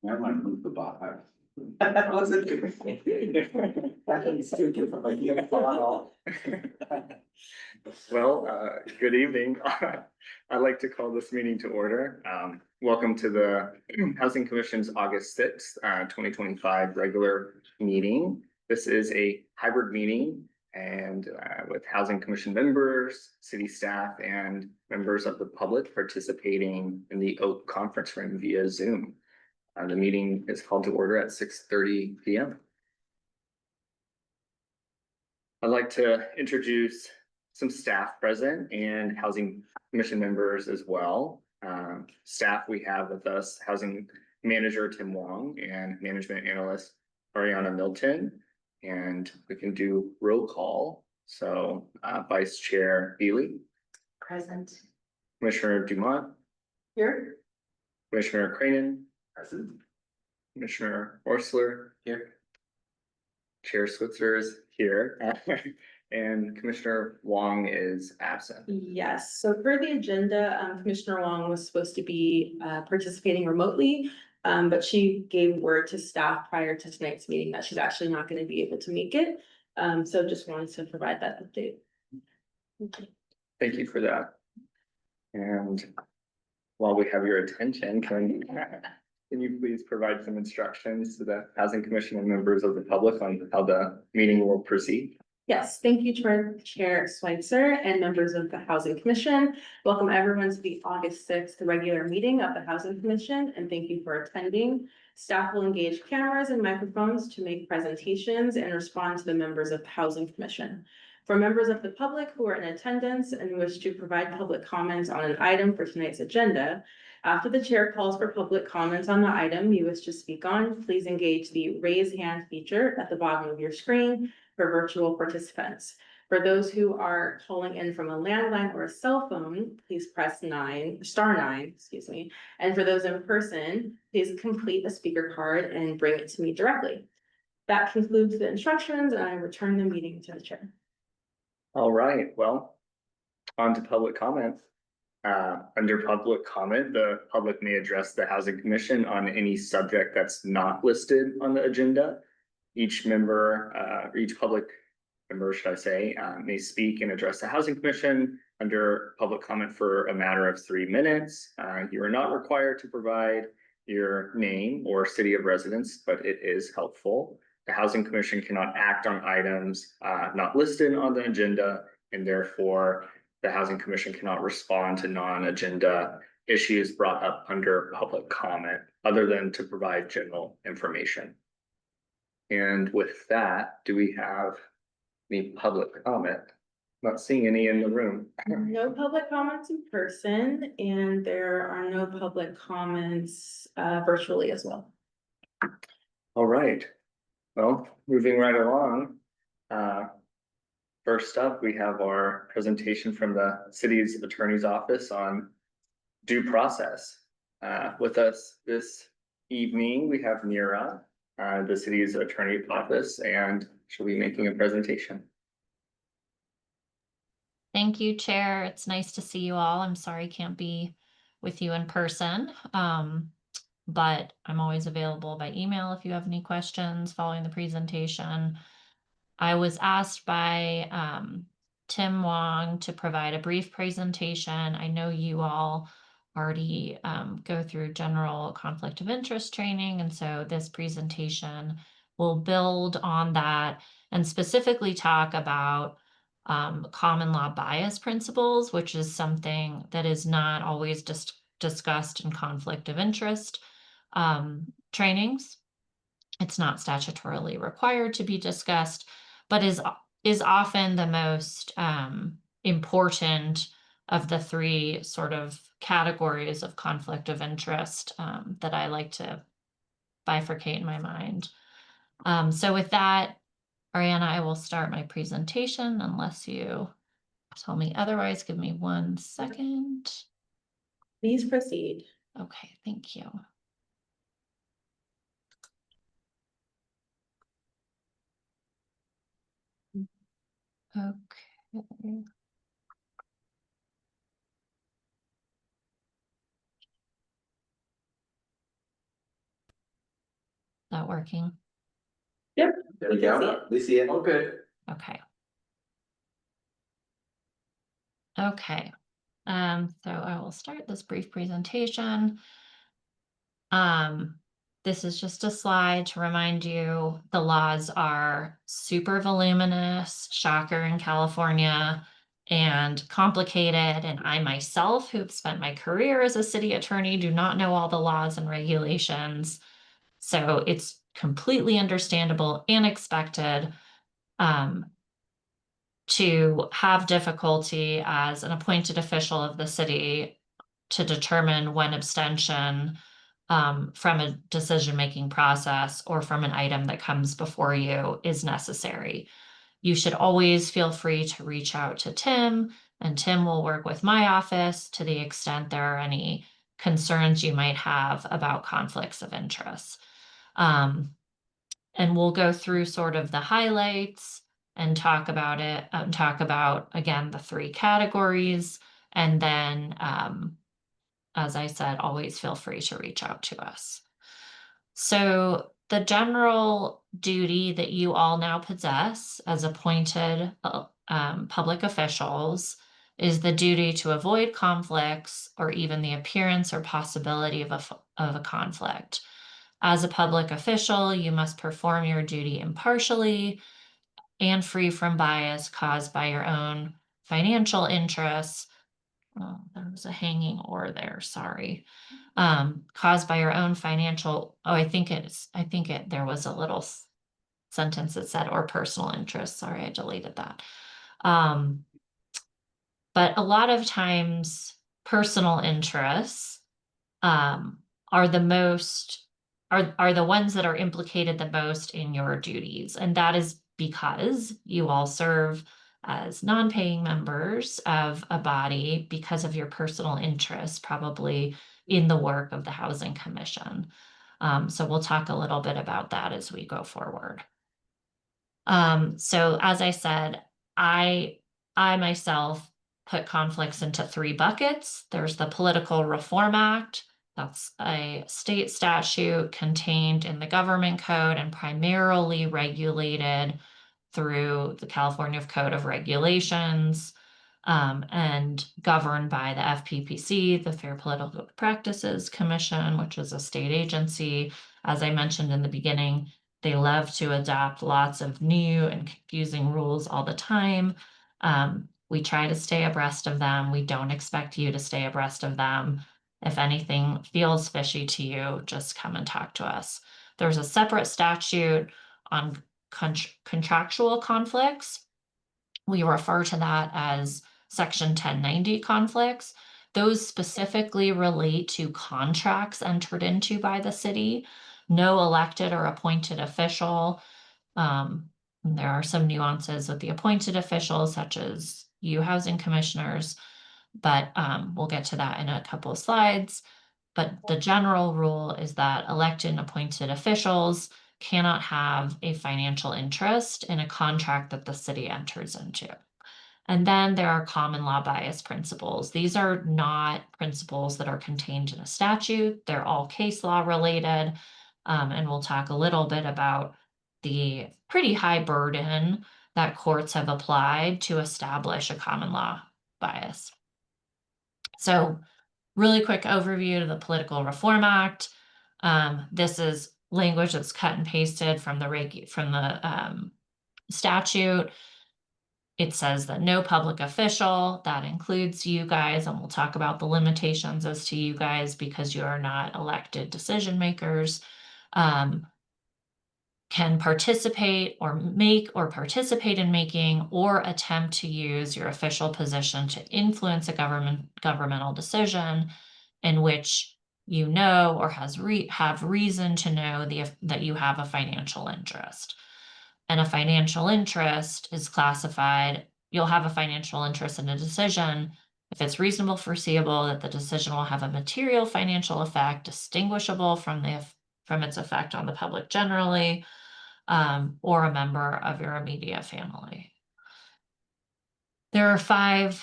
I might move the box. That wasn't stupid from a year ago. Well, good evening. I'd like to call this meeting to order. Welcome to the Housing Commission's August 6th, 2025 regular meeting. This is a hybrid meeting and with Housing Commission members, city staff, and members of the public participating in the Oak Conference Room via Zoom. The meeting is called to order at 6:30 p.m. I'd like to introduce some staff present and Housing Commission members as well. Staff, we have with us Housing Manager Tim Wong and Management Analyst Ariana Milton. And we can do roll call. So Vice Chair Beely. Present. Commissioner Dumont. Here. Commissioner Cranen. Present. Commissioner Orsler. Here. Chair Switzer is here. And Commissioner Wong is absent. Yes, so for the agenda, Commissioner Wong was supposed to be participating remotely. But she gave word to staff prior to tonight's meeting that she's actually not going to be able to make it. So just wanted to provide that update. Thank you for that. And while we have your attention, can you please provide some instructions to the Housing Commission and members of the public on how the meeting will proceed? Yes, thank you, Chair Schweitzer and members of the Housing Commission. Welcome everyone to the August 6th regular meeting of the Housing Commission, and thank you for attending. Staff will engage cameras and microphones to make presentations and respond to the members of the Housing Commission. For members of the public who are in attendance and wish to provide public comments on an item for tonight's agenda, after the chair calls for public comments on the item you wish to speak on, please engage the raise hand feature at the bottom of your screen for virtual participants. For those who are calling in from a landline or a cell phone, please press star nine, excuse me. And for those in person, please complete a speaker card and bring it to me directly. That concludes the instructions, and I return the meeting to the chair. All right, well, on to public comment. Under public comment, the public may address the Housing Commission on any subject that's not listed on the agenda. Each member, each public member, should I say, may speak and address the Housing Commission under public comment for a matter of 3 minutes. You are not required to provide your name or city of residence, but it is helpful. The Housing Commission cannot act on items not listed on the agenda, and therefore the Housing Commission cannot respond to non-agenda issues brought up under public comment, other than to provide general information. And with that, do we have any public comment? Not seeing any in the room. No public comments in person, and there are no public comments virtually as well. All right. Well, moving right along. First up, we have our presentation from the city's attorney's office on due process. With us this evening, we have Nira, the city's attorney's office, and she'll be making a presentation. Thank you, Chair. It's nice to see you all. I'm sorry I can't be with you in person, but I'm always available by email if you have any questions following the presentation. I was asked by Tim Wong to provide a brief presentation. I know you all already go through general conflict of interest training, and so this presentation will build on that and specifically talk about common law bias principles, which is something that is not always discussed in conflict of interest trainings. It's not statutorily required to be discussed, but is often the most important of the 3 sort of categories of conflict of interest that I like to bifurcate in my mind. So with that, Ariana, I will start my presentation unless you tell me otherwise. Give me 1 second. Please proceed. Okay, thank you. Okay. that working? There we go. We see it. Okay. Okay. Okay, so I will start this brief presentation. This is just a slide to remind you the laws are super voluminous, shocker in California, and complicated. And I myself, who've spent my career as a city attorney, do not know all the laws and regulations. So it's completely understandable and expected to have difficulty as an appointed official of the city to determine when abstention from a decision-making process or from an item that comes before you is necessary. You should always feel free to reach out to Tim, and Tim will work with my office to the extent there are any concerns you might have about conflicts of interest. And we'll go through sort of the highlights and talk about it, talk about, again, the 3 categories. And then, as I said, always feel free to reach out to us. So the general duty that you all now possess as appointed public officials is the duty to avoid conflicts or even the appearance or possibility of a conflict. As a public official, you must perform your duty impartially and free from bias caused by your own financial interests. Oh, there was a hanging or there, sorry. Caused by your own financial, there was a little sentence that said or personal interest. Sorry, I deleted that. But a lot of times personal interests are the most are the ones that are implicated the most in your duties. And that is because you all serve as non-paying members of a body because of your personal interest, probably in the work of the Housing Commission. So we'll talk a little bit about that as we go forward. So as I said, I myself put conflicts into 3 buckets. There's the Political Reform Act. That's a state statute contained in the government code and primarily regulated through the California Code of Regulations, and governed by the FPPC, the Fair Political Practices Commission, which is a state agency. As I mentioned in the beginning, they love to adopt lots of new and confusing rules all the time. We try to stay abreast of them. We don't expect you to stay abreast of them. If anything feels fishy to you, just come and talk to us. There's a separate statute on contractual conflicts. We refer to that as Section 1090 conflicts. Those specifically relate to contracts entered into by the city. No elected or appointed official. There are some nuances with the appointed officials, such as you housing commissioners, but we'll get to that in a couple of slides. But the general rule is that elected and appointed officials cannot have a financial interest in a contract that the city enters into. And then there are common law bias principles. These are not principles that are contained in a statute. They're all case law related. And we'll talk a little bit about the pretty high burden that courts have applied to establish a common law bias. So really quick overview of the Political Reform Act. This is language that's cut and pasted from the statute. It says that no public official, that includes you guys, and we'll talk about the limitations as to you guys because you are not elected decision makers, can participate in making or attempt to use your official position to influence a governmental decision in which you know or have reason to know that you have a financial interest. And a financial interest is classified, you'll have a financial interest in a decision if it's reasonable foreseeable that the decision will have a material financial effect distinguishable from its effect on the public generally, or a member of your immediate family. There are 5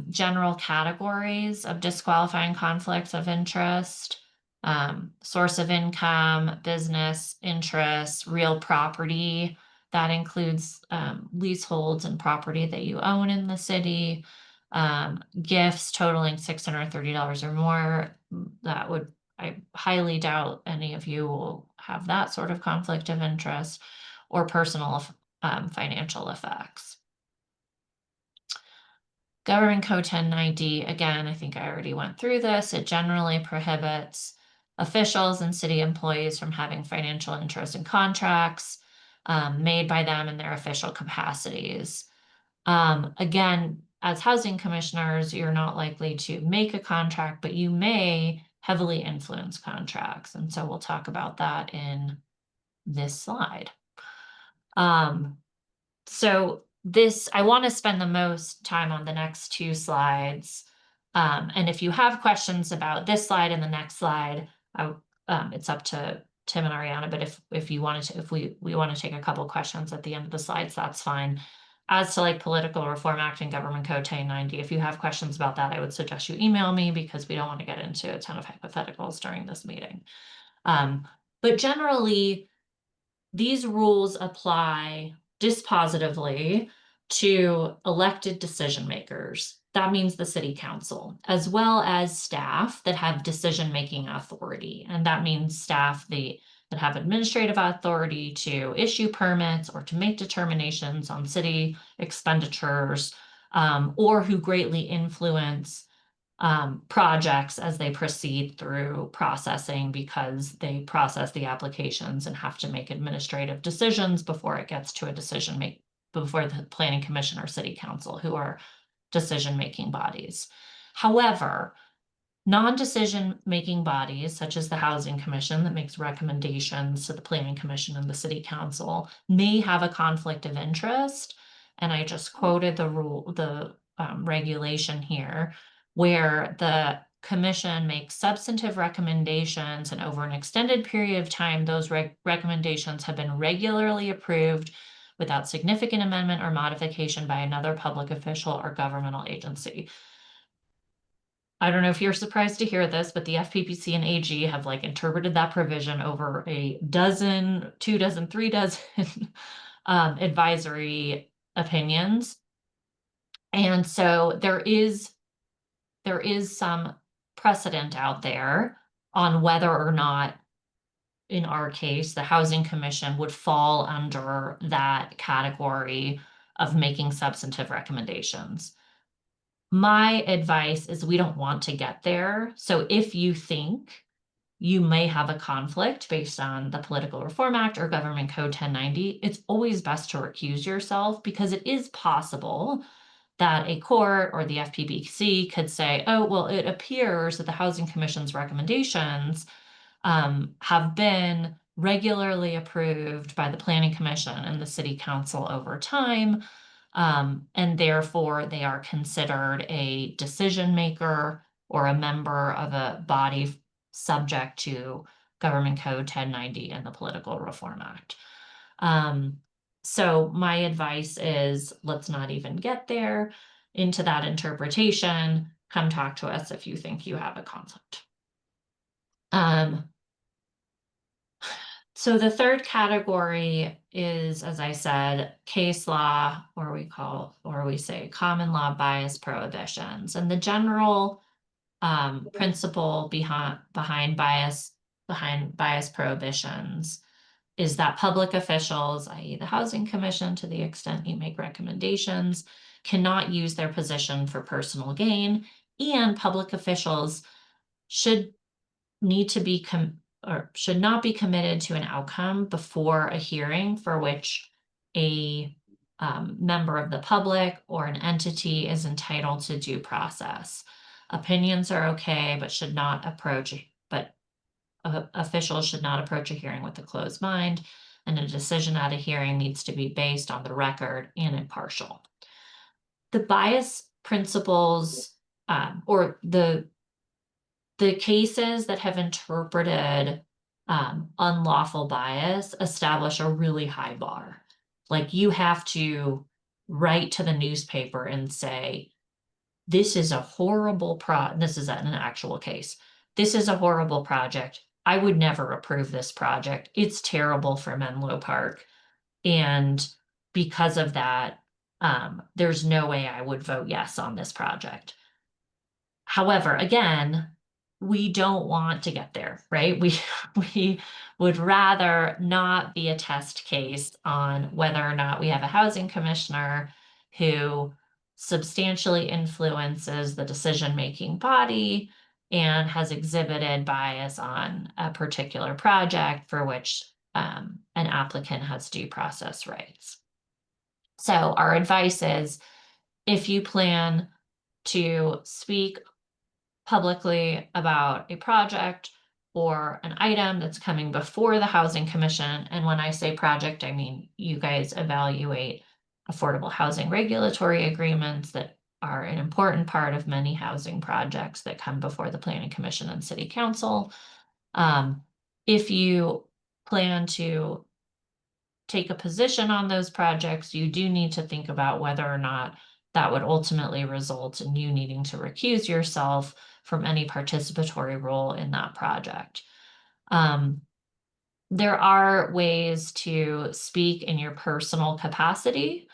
general categories of disqualifying conflicts of interest. source of income, business interests, real property. That includes leaseholds and property that you own in the city. Gifts totaling $630 or more. That would, I highly doubt any of you will have that sort of conflict of interest, or personal financial effects. Government Code 1090, again, I think I already went through this. It generally prohibits officials and city employees from having financial interest in contracts made by them in their official capacities. Again, as housing commissioners, you're not likely to make a contract, but you may heavily influence contracts. And so we'll talk about that in this slide. So this, I want to spend the most time on the next two slides. And if you have questions about this slide and the next slide, it's up to Tim and Ariana, but if you wanted to, if we want to take a couple questions at the end of the slides, that's fine. As to like Political Reform Act and Government Code 1090, if you have questions about that, I would suggest you email me, because we don't want to get into a ton of hypotheticals during this meeting. But generally, these rules apply dispositively to elected decision makers. That means the city council, as well as staff that have decision-making authority. And that means staff that have administrative authority to issue permits or to make determinations on city expenditures, or who greatly influence projects as they proceed through processing, because they process the applications and have to make administrative decisions before it gets to a before the planning commission or city council, who are decision-making bodies. However, non-decision-making bodies, such as the Housing Commission that makes recommendations to the Planning Commission and the City Council, may have a conflict of interest. And I just quoted the regulation here, where the commission makes substantive recommendations, and over an extended period of time, those recommendations have been regularly approved without significant amendment or modification by another public official or governmental agency. I don't know if you're surprised to hear this, but the FPPC and AG have like interpreted that provision over a dozen, 2 dozen, 3 dozen advisory opinions. And so there is some precedent out there on whether or not, in our case, the Housing Commission would fall under that category of making substantive recommendations. My advice is we don't want to get there. So if you think you may have a conflict based on the Political Reform Act or Government Code 1090, it's always best to recuse yourself, because it is possible that a court or the FPPC could say, oh, well, it appears that the Housing Commission's recommendations have been regularly approved by the Planning Commission and the City Council over time. And therefore they are considered a decision maker or a member of a body subject to Government Code 1090 and the Political Reform Act. So my advice is, let's not even get there into that interpretation. Come talk to us if you think you have a conflict. So the third category is, as I said, case law, or we say common law bias prohibitions. And the general principle behind bias prohibitions is that public officials, i.e. the Housing Commission, to the extent you make recommendations, cannot use their position for personal gain, and public officials should not be committed to an outcome before a hearing for which a member of the public or an entity is entitled to due process. Opinions are okay, but officials should not approach a hearing with a closed mind, and a decision at a hearing needs to be based on the record and impartial. The bias principles, or the cases that have interpreted unlawful bias establish a really high bar. Like, you have to write to the newspaper and say, this is a horrible this is an actual case. this is a horrible project. I would never approve this project. It's terrible for Menlo Park. And because of that, there's no way I would vote yes on this project. However, again, we don't want to get there, right? We would rather not be a test case on whether or not we have a housing commissioner who substantially influences the decision-making body and has exhibited bias on a particular project for which an applicant has due process rights. So our advice is, if you plan to speak publicly about a project or an item that's coming before the Housing Commission, and when I say project, I mean you guys evaluate affordable housing regulatory agreements that are an important part of many housing projects that come before the Planning Commission and City Council. If you plan to take a position on those projects, you do need to think about whether or not that would ultimately result in you needing to recuse yourself from any participatory role in that project. There are ways to speak in your personal capacity,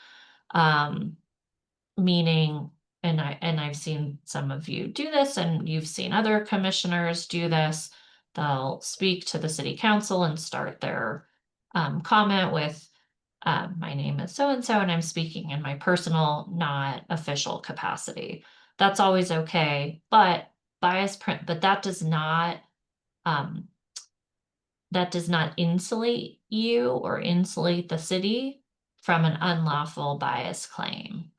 meaning, and I've seen some of you do this, and you've seen other commissioners do this. They'll speak to the city council and start their comment with, my name is so-and-so, and I'm speaking in my personal, not official capacity. That's always okay, but that does not insulate you or insulate the city from an unlawful bias claim.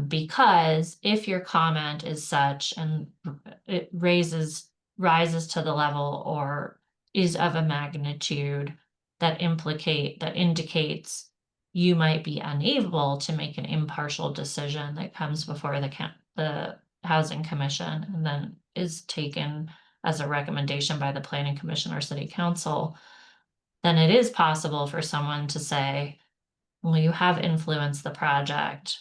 Because if your comment is such and it rises to the level or is of a magnitude that indicates you might be unable to make an impartial decision that comes before the Housing Commission and then is taken as a recommendation by the Planning Commission or City Council, then it is possible for someone to say, well, you have influenced the project.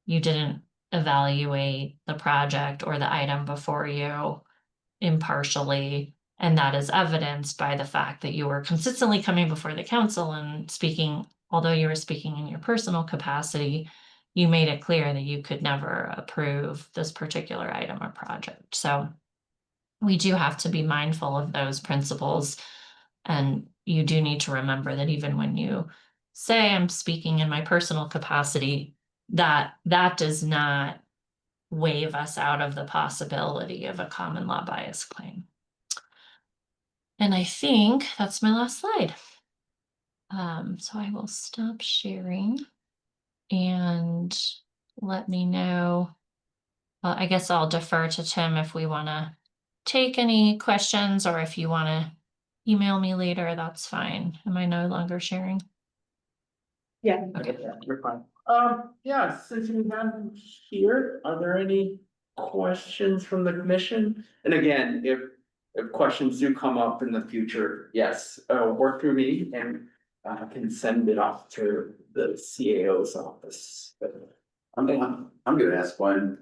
You didn't evaluate the project or the item before you impartially. And that is evidenced by the fact that you were consistently coming before the council and speaking, although you were speaking in your personal capacity, you made it clear that you could never approve this particular item or project. So we do have to be mindful of those principles. And you do need to remember that even when you say I'm speaking in my personal capacity, that does not waive us out of the possibility of a common law bias claim. And I think that's my last slide. So I will stop sharing and let me know. Well, I guess I'll defer to Tim if we want to take any questions, or if you want to email me later, that's fine. Am I no longer sharing? Yeah. Okay, we're fine. Yeah, since we have them here, are there any questions from the commission? And again, if questions do come up in the future, yes, work through me and I can send it off to the CAO's office. I'm gonna ask one.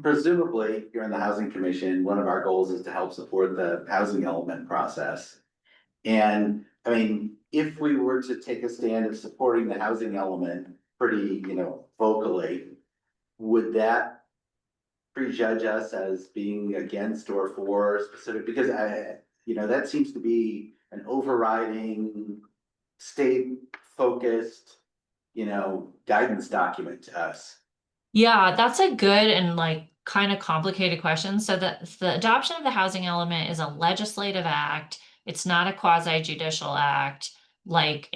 Presumably, you're in the housing commission, one of our goals is to help support the housing element process. And I mean, if we were to take a stand of supporting the housing element pretty, vocally, would that prejudge us as being against or for specific, because that seems to be an overriding state focused, guidance document to us. Yeah, that's a good and kind of complicated question. So the adoption of the housing element is a legislative act. It's not a quasi judicial act like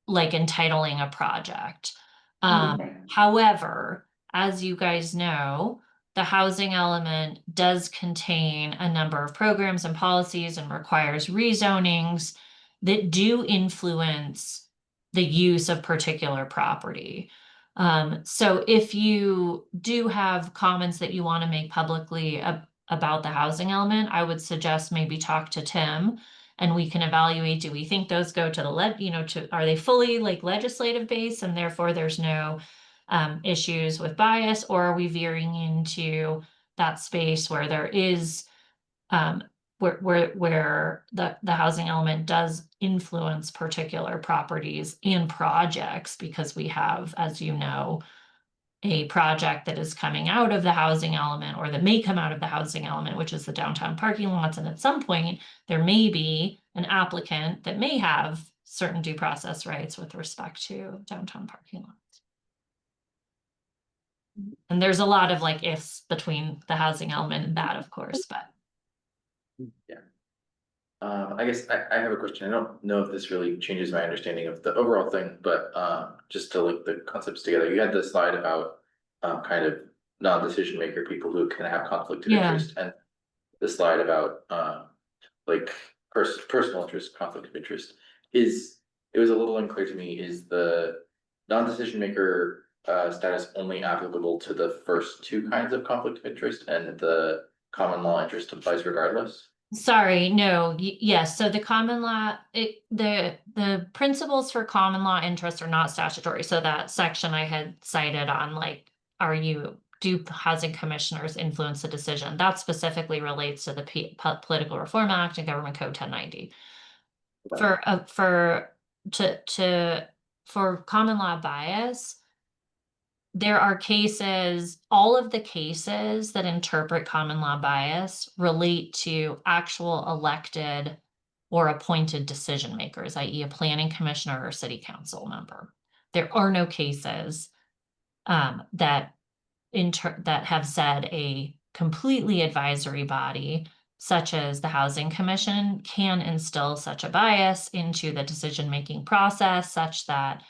entitling a project. However, as you guys know, the housing element does contain a number of programs and policies and requires rezonings that do influence the use of particular property. So if you do have comments that you want to make publicly about the housing element, I would suggest maybe talk to Tim and we can evaluate, do we think those go to the are they fully legislative based and therefore there's no issues with bias, or are we veering into that space where there is where the housing element does influence particular properties and projects, because we have, as you know, a project that is coming out of the housing element, or that may come out of the housing element, which is the downtown parking lots. And at some point, there may be an applicant that may have certain due process rights with respect to downtown parking lots. And there's a lot of like ifs between the housing element and that, of course, but. I guess I have a question. I don't know if this really changes my understanding of the overall thing, but just to link the concepts together, you had the slide about kind of non-decision maker, people who can have conflict of Yeah. interest, and the slide about like personal interest, conflict of interest. It was a little unclear to me, is the non-decision maker status only applicable to the first two kinds of conflict of interest, and the common law interest applies regardless? Sorry, no, yes, so the common law, the principles for common law interest are not statutory, so that section I had cited on like, do housing commissioners influence the decision? That specifically relates to the Political Reform Act and Government Code 1090. For common law bias, there are cases, all of the cases that interpret common law bias relate to actual elected or appointed decision makers, i.e. a planning commissioner or city council member. There are no cases that have said a completely advisory body, such as the Housing Commission, can instill such a bias into the decision-making process, such that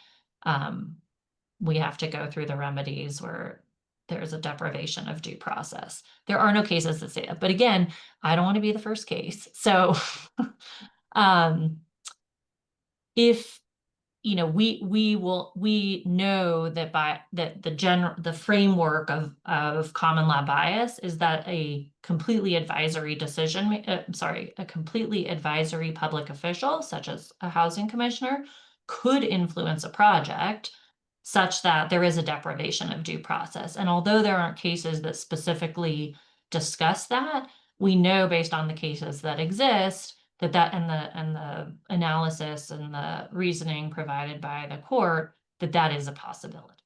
we have to go through the remedies where there's a deprivation of due process. There are no cases that say that, but again, I don't want to be the first case. So, if you know, we know that the framework of common law bias is that a completely advisory a completely advisory public official, such as a housing commissioner, could influence a project such that there is a deprivation of due process. And although there aren't cases that specifically discuss that, we know based on the cases that exist that and the analysis and the reasoning provided by the court that is a possibility.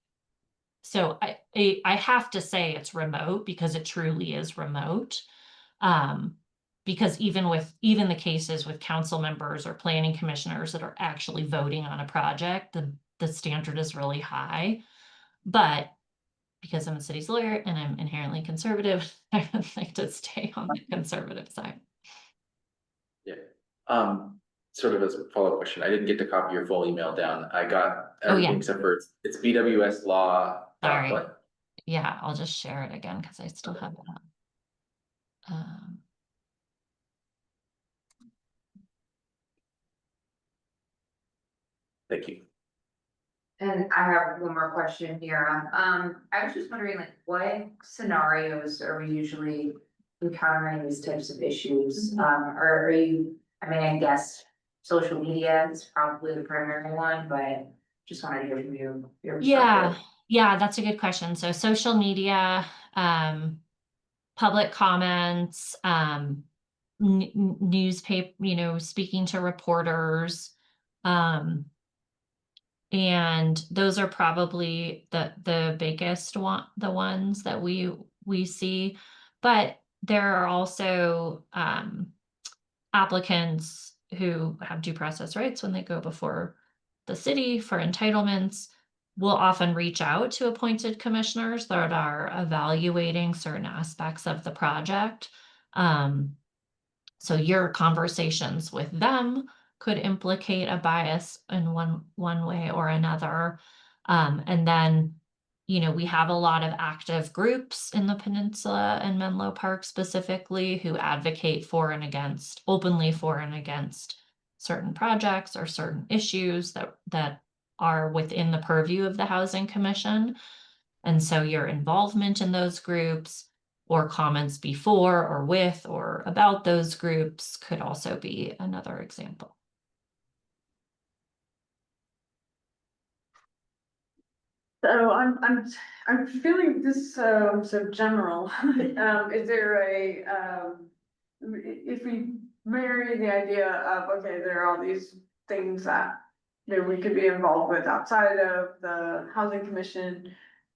So I have to say it's remote, because it truly is remote. Because even the cases with council members or planning commissioners that are actually voting on a project, the standard is really high. But because I'm a city's lawyer and I'm inherently conservative, I would like to stay on the conservative side. Yeah. Sort of as a follow-up question, I didn't get to copy your full email down. I got Oh, yeah. everything except for it's BWS law. Sorry. What? Yeah, I'll just share it again because I still have it up. Thank you. And I have one more question here. I was just wondering, like, what scenarios are we usually encountering these types of issues? Or are you, I mean, I guess social media is probably the primary one, but just wanted to hear from you. Your perspective. Yeah, that's a good question. So social media, public comments, newspaper, speaking to reporters, and those are probably the biggest the ones that we see. But there are also applicants who have due process rights when they go before the city for entitlements. Will often reach out to appointed commissioners that are evaluating certain aspects of the project. So your conversations with them could implicate a bias in one way or another. And then, we have a lot of active groups in the peninsula and Menlo Park specifically who advocate openly for and against certain projects or certain issues that are within the purview of the Housing Commission. And so your involvement in those groups or comments before or with or about those groups could also be another example. So I'm feeling this, so general, is there a, if we marry the idea of, okay, there are all these things that we could be involved with outside of the housing commission.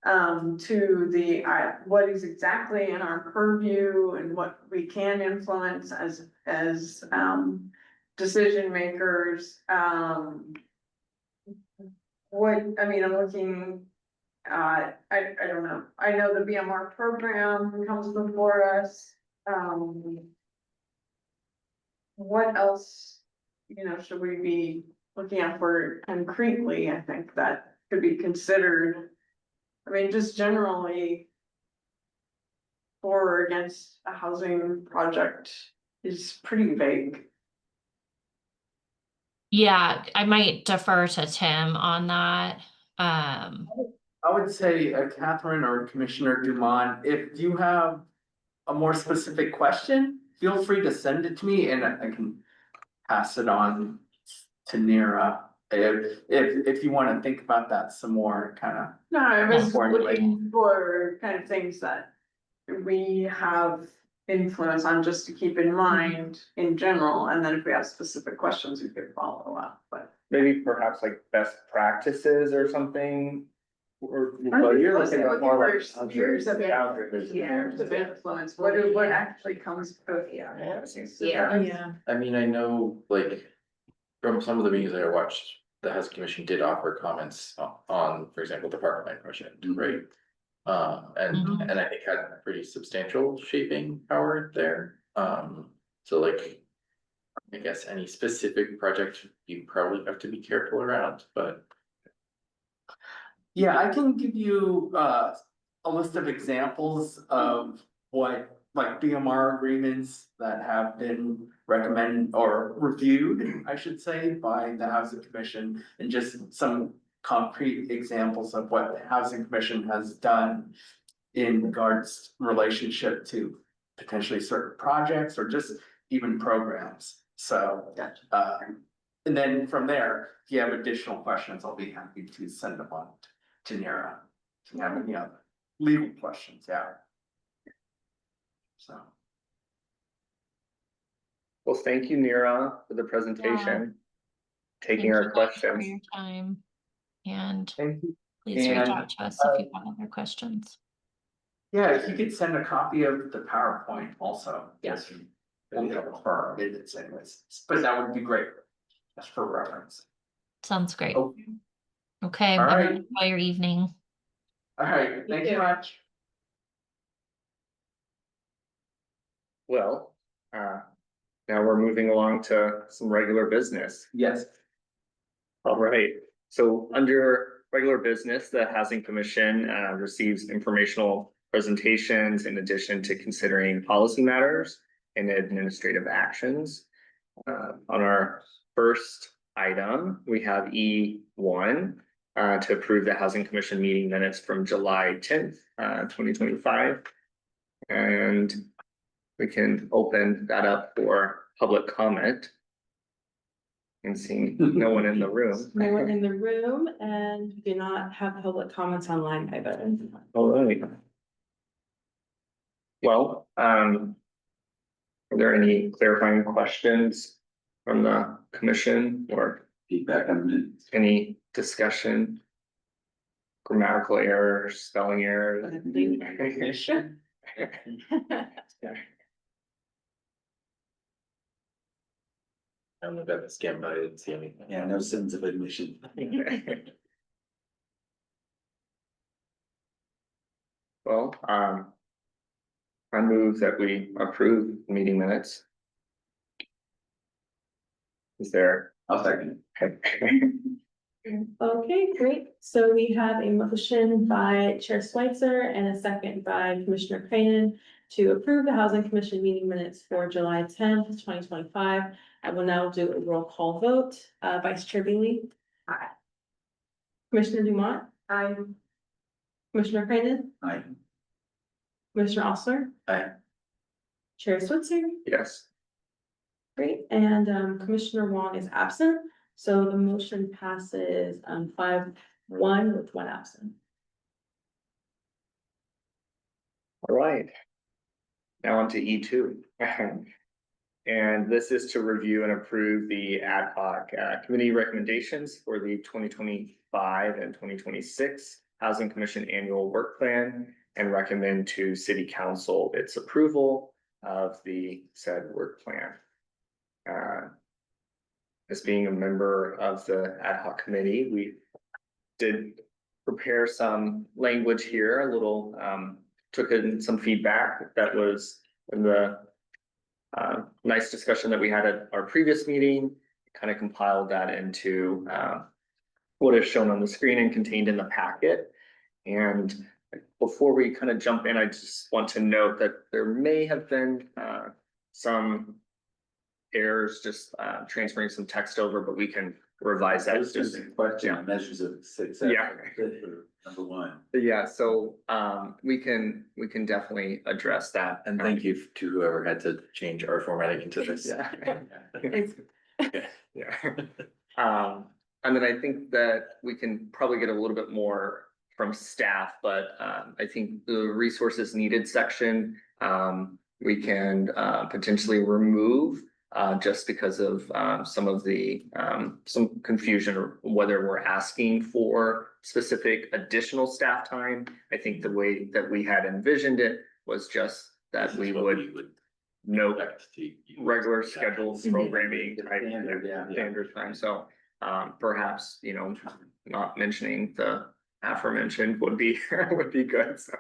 To the, what is exactly in our purview and what we can influence as decision makers, what, I mean, I'm looking, I don't know, I know the BMR program comes before us, what else, should we be looking out for concretely, I think that could be considered. I mean, just generally. For or against a housing project is pretty vague. Yeah, I might defer to Tim on that. I would say Catherine or Commissioner Dumont, if you have a more specific question, feel free to send it to me and I can pass it on to Nira. If you want to think about that some more, kind of. No, I was Yeah. looking for kind of things that we have influence on, just to keep in mind in general, and then if we have specific questions, we could follow up, but. Maybe perhaps like best practices or something? Or, I'm but you're looking looking at more for like. spheres of influence, what actually comes from. Yeah. I mean, I know, like, from some of the meetings that I watched, the Housing Commission did offer comments on, for example, the Park Line project, right? Mhm. And I think had pretty substantial shaping power there, so like. I guess any specific project you probably have to be careful around, but. Yeah, I can give you a list of examples of what, like BMR agreements that have been recommended or reviewed, I should say, by the Housing Commission. And just some concrete examples of what the Housing Commission has done in regards relationship to potentially certain projects or just even programs. So, and then from there, if you have additional questions, I'll be happy to send them on to Nira. If you have any other legal questions, yeah. So. Well, thank you, Nira, for the presentation. Taking our Thank you guys for questions. your time. And Thank you. please reach And, out to us if you have other questions. Yeah, if you could send a copy of the PowerPoint also. Yes. For minutes anyways, but that would be great. Just for reference. Sounds great. Oh, Okay, all right. everyone, enjoy your evening. All right, thank you much. Well, now we're moving along to some regular business. Yes. All right, so under regular business, the Housing Commission receives informational presentations in addition to considering policy matters and administrative actions. On our first item, we have E1 to approve the Housing Commission meeting minutes from July 10th, 2025. And we can open that up for public comment. And seeing no one in the room. No one in the room, and we do not have public comments online either. All right. Well, are there any clarifying questions from the commission or Feedback on minutes. any discussion? Grammatical errors, spelling errors? I don't know about the scan, but I didn't see anything. Yeah, no sins of admission. Well, I move that we approve meeting minutes. Is there? I'll second. Okay, great. So we have a motion by Chair Switzer and a second by Commissioner Cranen to approve the Housing Commission meeting minutes for July 10th, 2025. I will now do a roll call vote. Vice Chair Bailey. Aye. Commissioner Dumont. I, Commissioner Cranen. Aye. Commissioner Osler. Aye. Chair Switzer. Yes. Great, and Commissioner Wong is absent, so the motion passes 5-1 with one absent. All right. Now on to E2. And this is to review and approve the ad hoc committee recommendations for the 2025 and 2026 Housing Commission Annual Work Plan and recommend to City Council its approval of the said work plan. As being a member of the ad hoc committee, we did prepare some language here, a little, took in some feedback that was in the nice discussion that we had at our previous meeting, kind of compiled that into what is shown on the screen and contained in the packet. And before we kind of jump in, I just want to note that there may have been some errors, just transferring some text over, but we can revise that. Just Question on measures of success. Yeah. Number one. Yeah, so we can definitely address that. And thank you to whoever had to change our formatting into this. Yeah. Thanks. Yeah. And then I think that we can probably get a little bit more from staff, but I think the resources needed section, we can potentially remove just because of some of the some confusion or whether we're asking for specific additional staff time. I think the way that we had envisioned it was just that This is we what would note expect to use. regular scheduled programming type Standard, yeah. standard time, so perhaps, you know, not mentioning the aforementioned would be would be good, so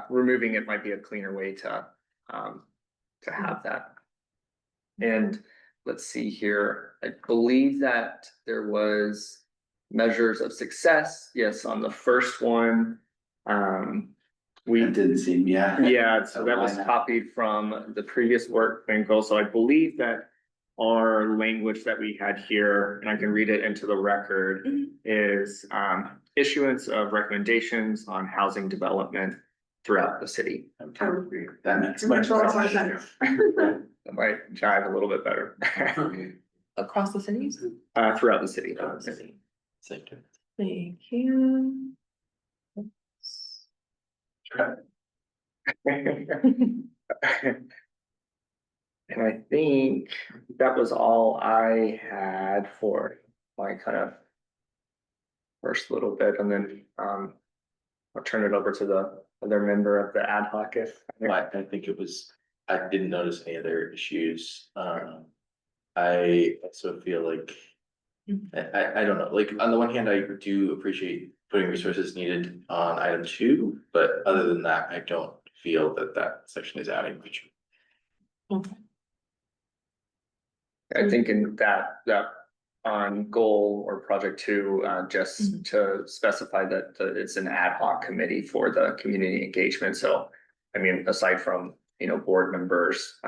removing it might be a cleaner way to have that. And let's see here, I believe that there was measures of success, yes, on the first one. We It didn't seem, yeah. yeah, so that was Why not? copied from the previous work plan goal, so I believe that our language that we had here, and I can read it into the record, is issuance of recommendations on housing development throughout the city. That makes Makes much a lot more more sense. That might jive a little bit better. Across the city? Throughout the city. Same thing. Thank you. And I think that was all I had for my kind of first little bit, and then I'll turn it over to the other member of the ad hoc if. I think it was, I didn't notice any other issues. I also feel like, I don't know, like, on the one hand, I do appreciate putting resources needed on item 2, but other than that, I don't feel that that section is adding much. I think in that on goal or project 2, just to specify that it's an ad hoc committee for the community engagement. So, I mean, aside from, you know, board members,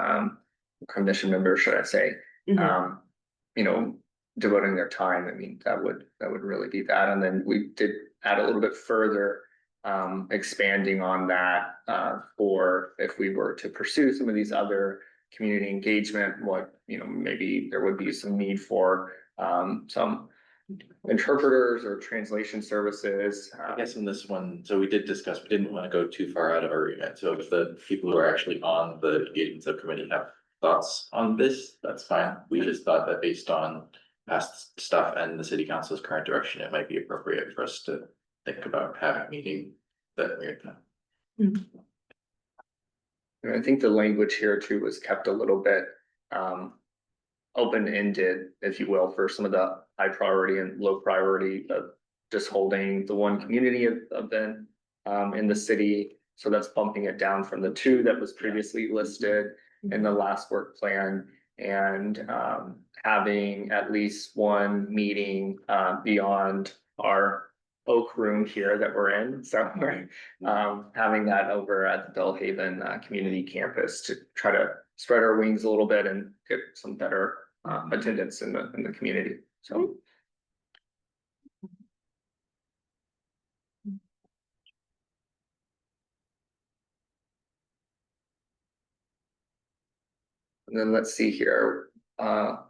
commission members, should I say, you know, devoting their time, I mean, that would really be that. And then we did add a little bit further, expanding on that, for if we were to pursue some of these other community engagement, what, you know, maybe there would be some need for some interpreters or translation services. I guess in this one, so we did discuss, we didn't want to go too far out of our remit, so if the people who are actually on the engagement subcommittee have thoughts on this, that's fine. We just thought that based on past stuff and the city council's current direction, it might be appropriate for us to think about having a meeting that we're gonna. And I think the language here too was kept a little bit open-ended, if you will, for some of the high priority and low priority of just holding the one community event in the city. So that's bumping it down from the 2 that was previously listed in the last work plan, and having at least one meeting beyond our oak room here that we're in. So having that over at the Bellhaven Community Campus to try to spread our wings a little bit and get some better attendance in the community. So. And then let's see here,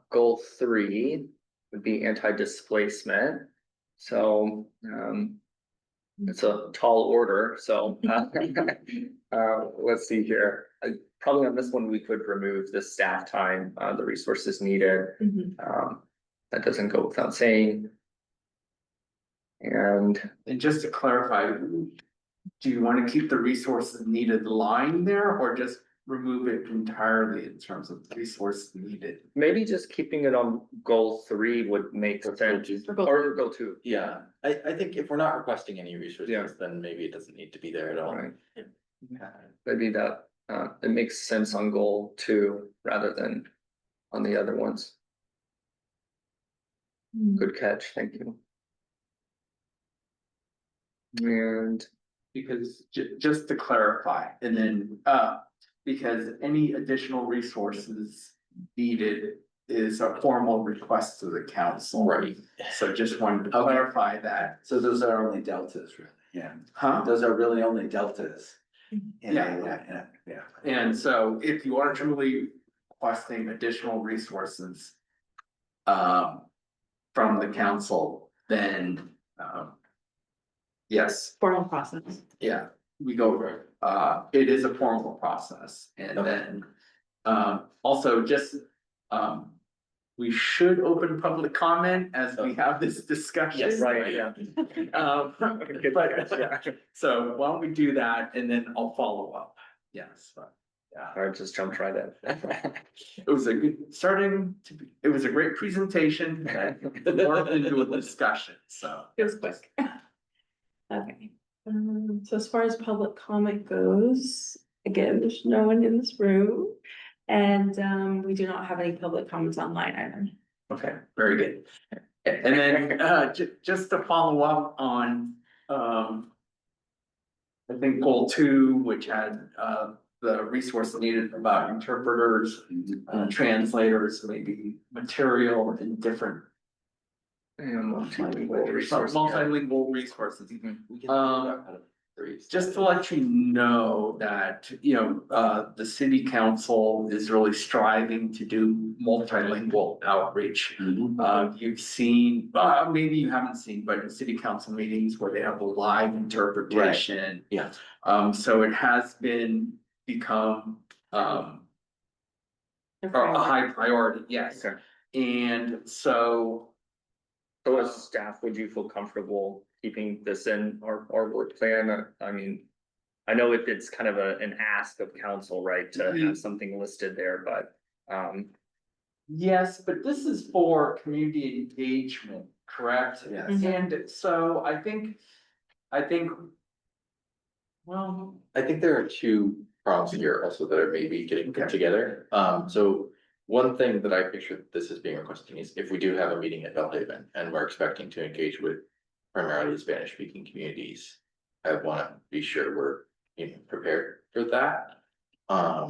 goal 3 would be anti-displacement. So It's a tall order, so, let's see here. Probably on this one, we could remove the staff time, the resources needed. That doesn't go without saying. And And just to clarify, do you want to keep the resources needed line there or just remove it entirely in terms of resources needed? maybe just keeping it on goal 3 would make sense, For both. or goal 2. Yeah, I think if we're not requesting any Yeah. resources, then maybe it doesn't need to be there at all. Right. Maybe that, it makes sense on goal 2 rather than on the other ones. Good catch, thank you. And Because just to clarify, and then, because any additional resources needed is a formal request to the council. Right. So just wanted to Okay. clarify that, So those are only deltas, really, yeah, huh? those are really only deltas. Yeah. Yeah. And so if you are truly requesting additional resources. From the council, then, yes, Formal process. yeah, we go over it. It is a formal process and then, also just, we should open public comment as we have this discussion. Yes, right, yeah. Good But, catch, yeah. so why don't we do that and then I'll follow up, yes, but, yeah. All right, just jumped right in. It was a good, it was a great presentation, more into a discussion, so. It was quick. Okay, so as far as public comment goes, again, there's no one in this room. And we do not have any public comments online either. Okay, very good. And then, just to follow up on, I think goal 2, which had, the resource needed about interpreters, translators, maybe material in different. And multilingual resource. Multilingual resources. We can do Um, that out of 3. Just to let you know that, the city council is really striving to do multilingual outreach. You've seen, maybe you haven't seen, but in city council meetings where they have a live interpretation. Yeah. So it has become, a high priority, yes. Okay. And so, So as staff, would you feel comfortable keeping this in our work plan? I mean, I know it's kind of an ask of council, right, to have something listed there, but, yes, but this is for community engagement, correct? Yes. And so I think, well, I think there are 2 problems here also that are maybe getting put Okay. together. So one thing that I picture that this is being requested is if we do have a meeting at Bellhaven and we're expecting to engage with primarily Spanish speaking communities, I wanna be sure we're, prepared for that. I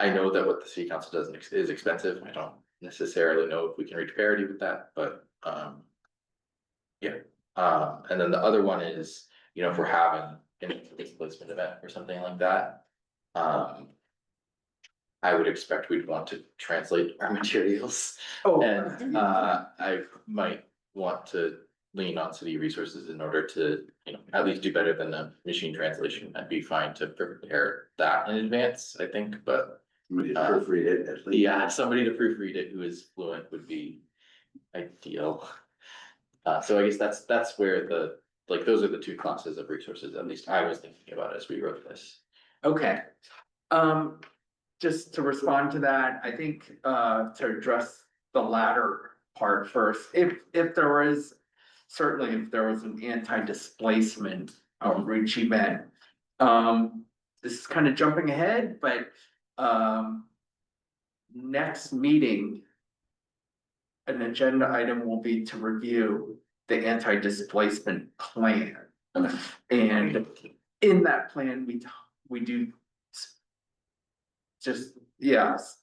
know that what the city council does is expensive. I don't necessarily know if we can reach parity with that, but, yeah. And then the other one is, if we're having an displacement event or something like that, I would expect we'd want to translate our materials. And I might want to lean on city resources in order to, at least do better than the machine translation. I'd be fine to prepare that in advance, I think, but Somebody to proofread it at least. yeah, somebody to proofread it who is fluent would be ideal. So I guess that's where those are the 2 classes of resources, at least I was thinking about as we wrote this. okay. Just to respond to that, I think, to address the latter part first, if there is. Certainly, if there was an anti-displacement outreach event, this is kind of jumping ahead, but, next meeting. An agenda item will be to review the anti-displacement plan. And in that plan, we do. Just, yes,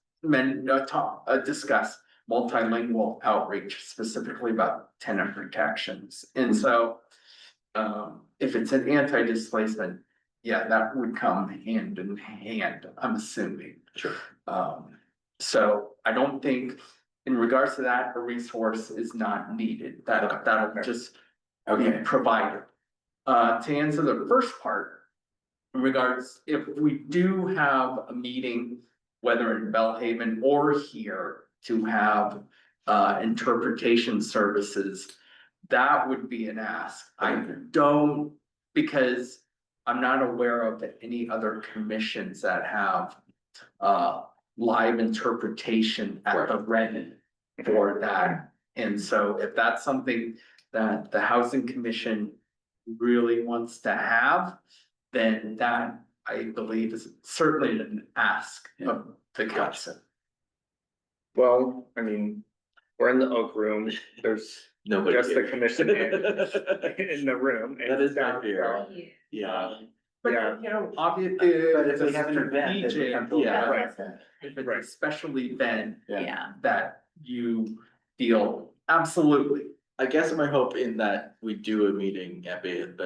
discuss multilingual outreach specifically about tenant protections. And so, if it's an anti-displacement, yeah, that would come hand in hand, I'm assuming. Sure. So I don't think in regards to that, a resource is not needed. That'll just Okay, provided. To answer the first part. In regards, if we do have a meeting, whether in Bellhaven or here, to have interpretation services. That would be an ask. I don't, because I'm not aware of any other commissions that have live interpretation at the Ren for that. And so if that's something that the Housing Commission really wants to have, then that, I believe, is certainly an ask of the council. Well, I mean, we're in the Oak Room, there's Nobody just the here. commission in the room. and That is staff, not fair. so, Yeah, But, Yeah. you know, obviously. but if we have an event, then we come to. Yeah, Right. if it's Right. a special event Yeah. that you feel, absolutely. I guess my hope in that we do a meeting at at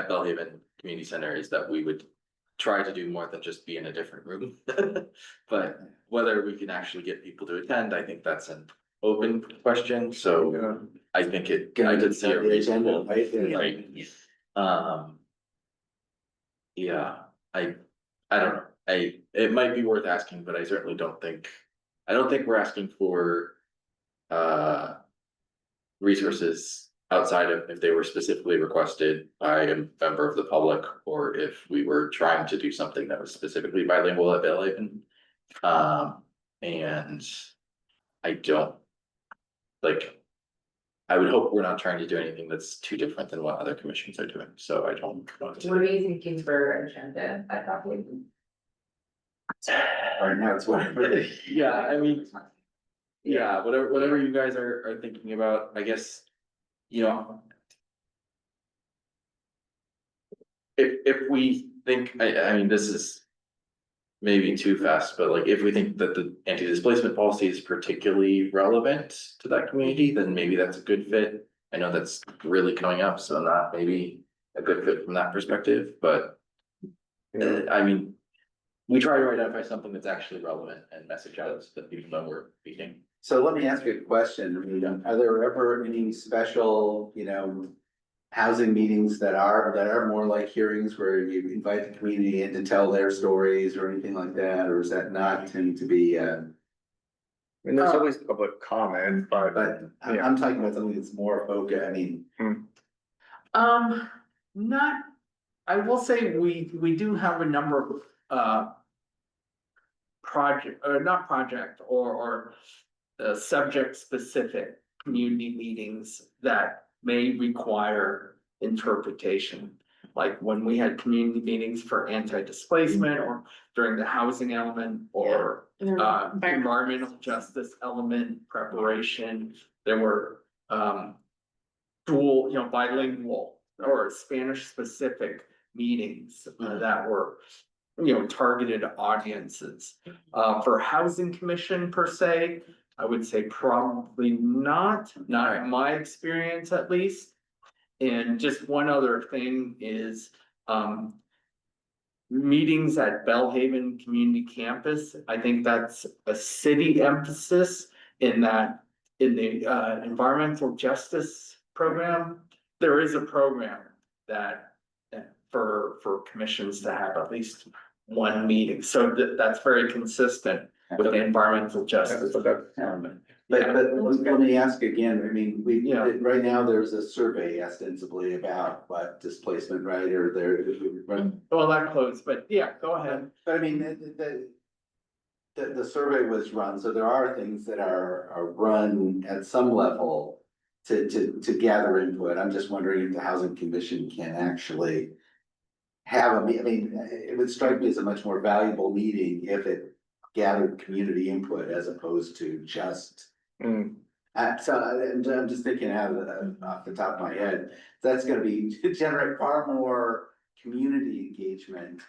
Bellhaven Community Center is that we would try to do more than just be in a different room. But whether we can actually get people to attend, I think that's an open question, so yeah. I think I Gonna could see a the agenda, reasonable, right? right? Yeah, I don't know, it might be worth asking, but I certainly don't think we're asking for. Resources outside of if they were specifically requested by a member of the public, or if we were trying to do something that was specifically bilingual at Bellhaven. And I don't, like, I would hope we're not trying to do anything that's too different than what other commissions are doing, so I don't want What to. are you thinking for agenda? I thought we. Right now, it's whatever. Yeah, I mean, yeah, whatever you guys are thinking about, I guess, you know. If we think, I mean, this is maybe too fast, but like, if we think that the anti-displacement policy is particularly relevant to that community, then maybe that's a good fit. I know that's really coming up, so not maybe a good fit from that perspective, but I mean, we try to identify something that's actually relevant and message out so that people know we're meeting. So let me ask you a question. I mean, are there ever any special, housing meetings that are more like hearings where you invite the community in to tell their stories or anything like that? Or is that not tend to be, I mean, there's always public comment, but but I'm talking about something that's more focused, I mean, Not, I will say we do have a number of subject specific community meetings that may require interpretation. Like when we had community meetings for anti-displacement or during the housing element or environmental justice element preparation, there were dual, bilingual or Spanish specific meetings that were targeted audiences. For housing commission per se, I would say probably not in my experience at least. And just one other thing is, meetings at Bellhaven Community Campus, I think that's a city emphasis in that, in the environmental justice program, there is a program that for commissions to have at least one meeting, so that's very consistent with the environmental justice element. but let me ask again, I mean, Yeah. right now, there's a survey ostensibly about what displacement, right, or there. Well, that closed, but yeah, go ahead. But I mean, the survey was run, so there are things that are run at some level to gather input. I'm just wondering if the housing commission can actually have I mean, it would strike me as a much more valuable meeting if it gathered community input as opposed to just. mm, I'm just thinking off the top of my head, that's gonna generate far more community engagement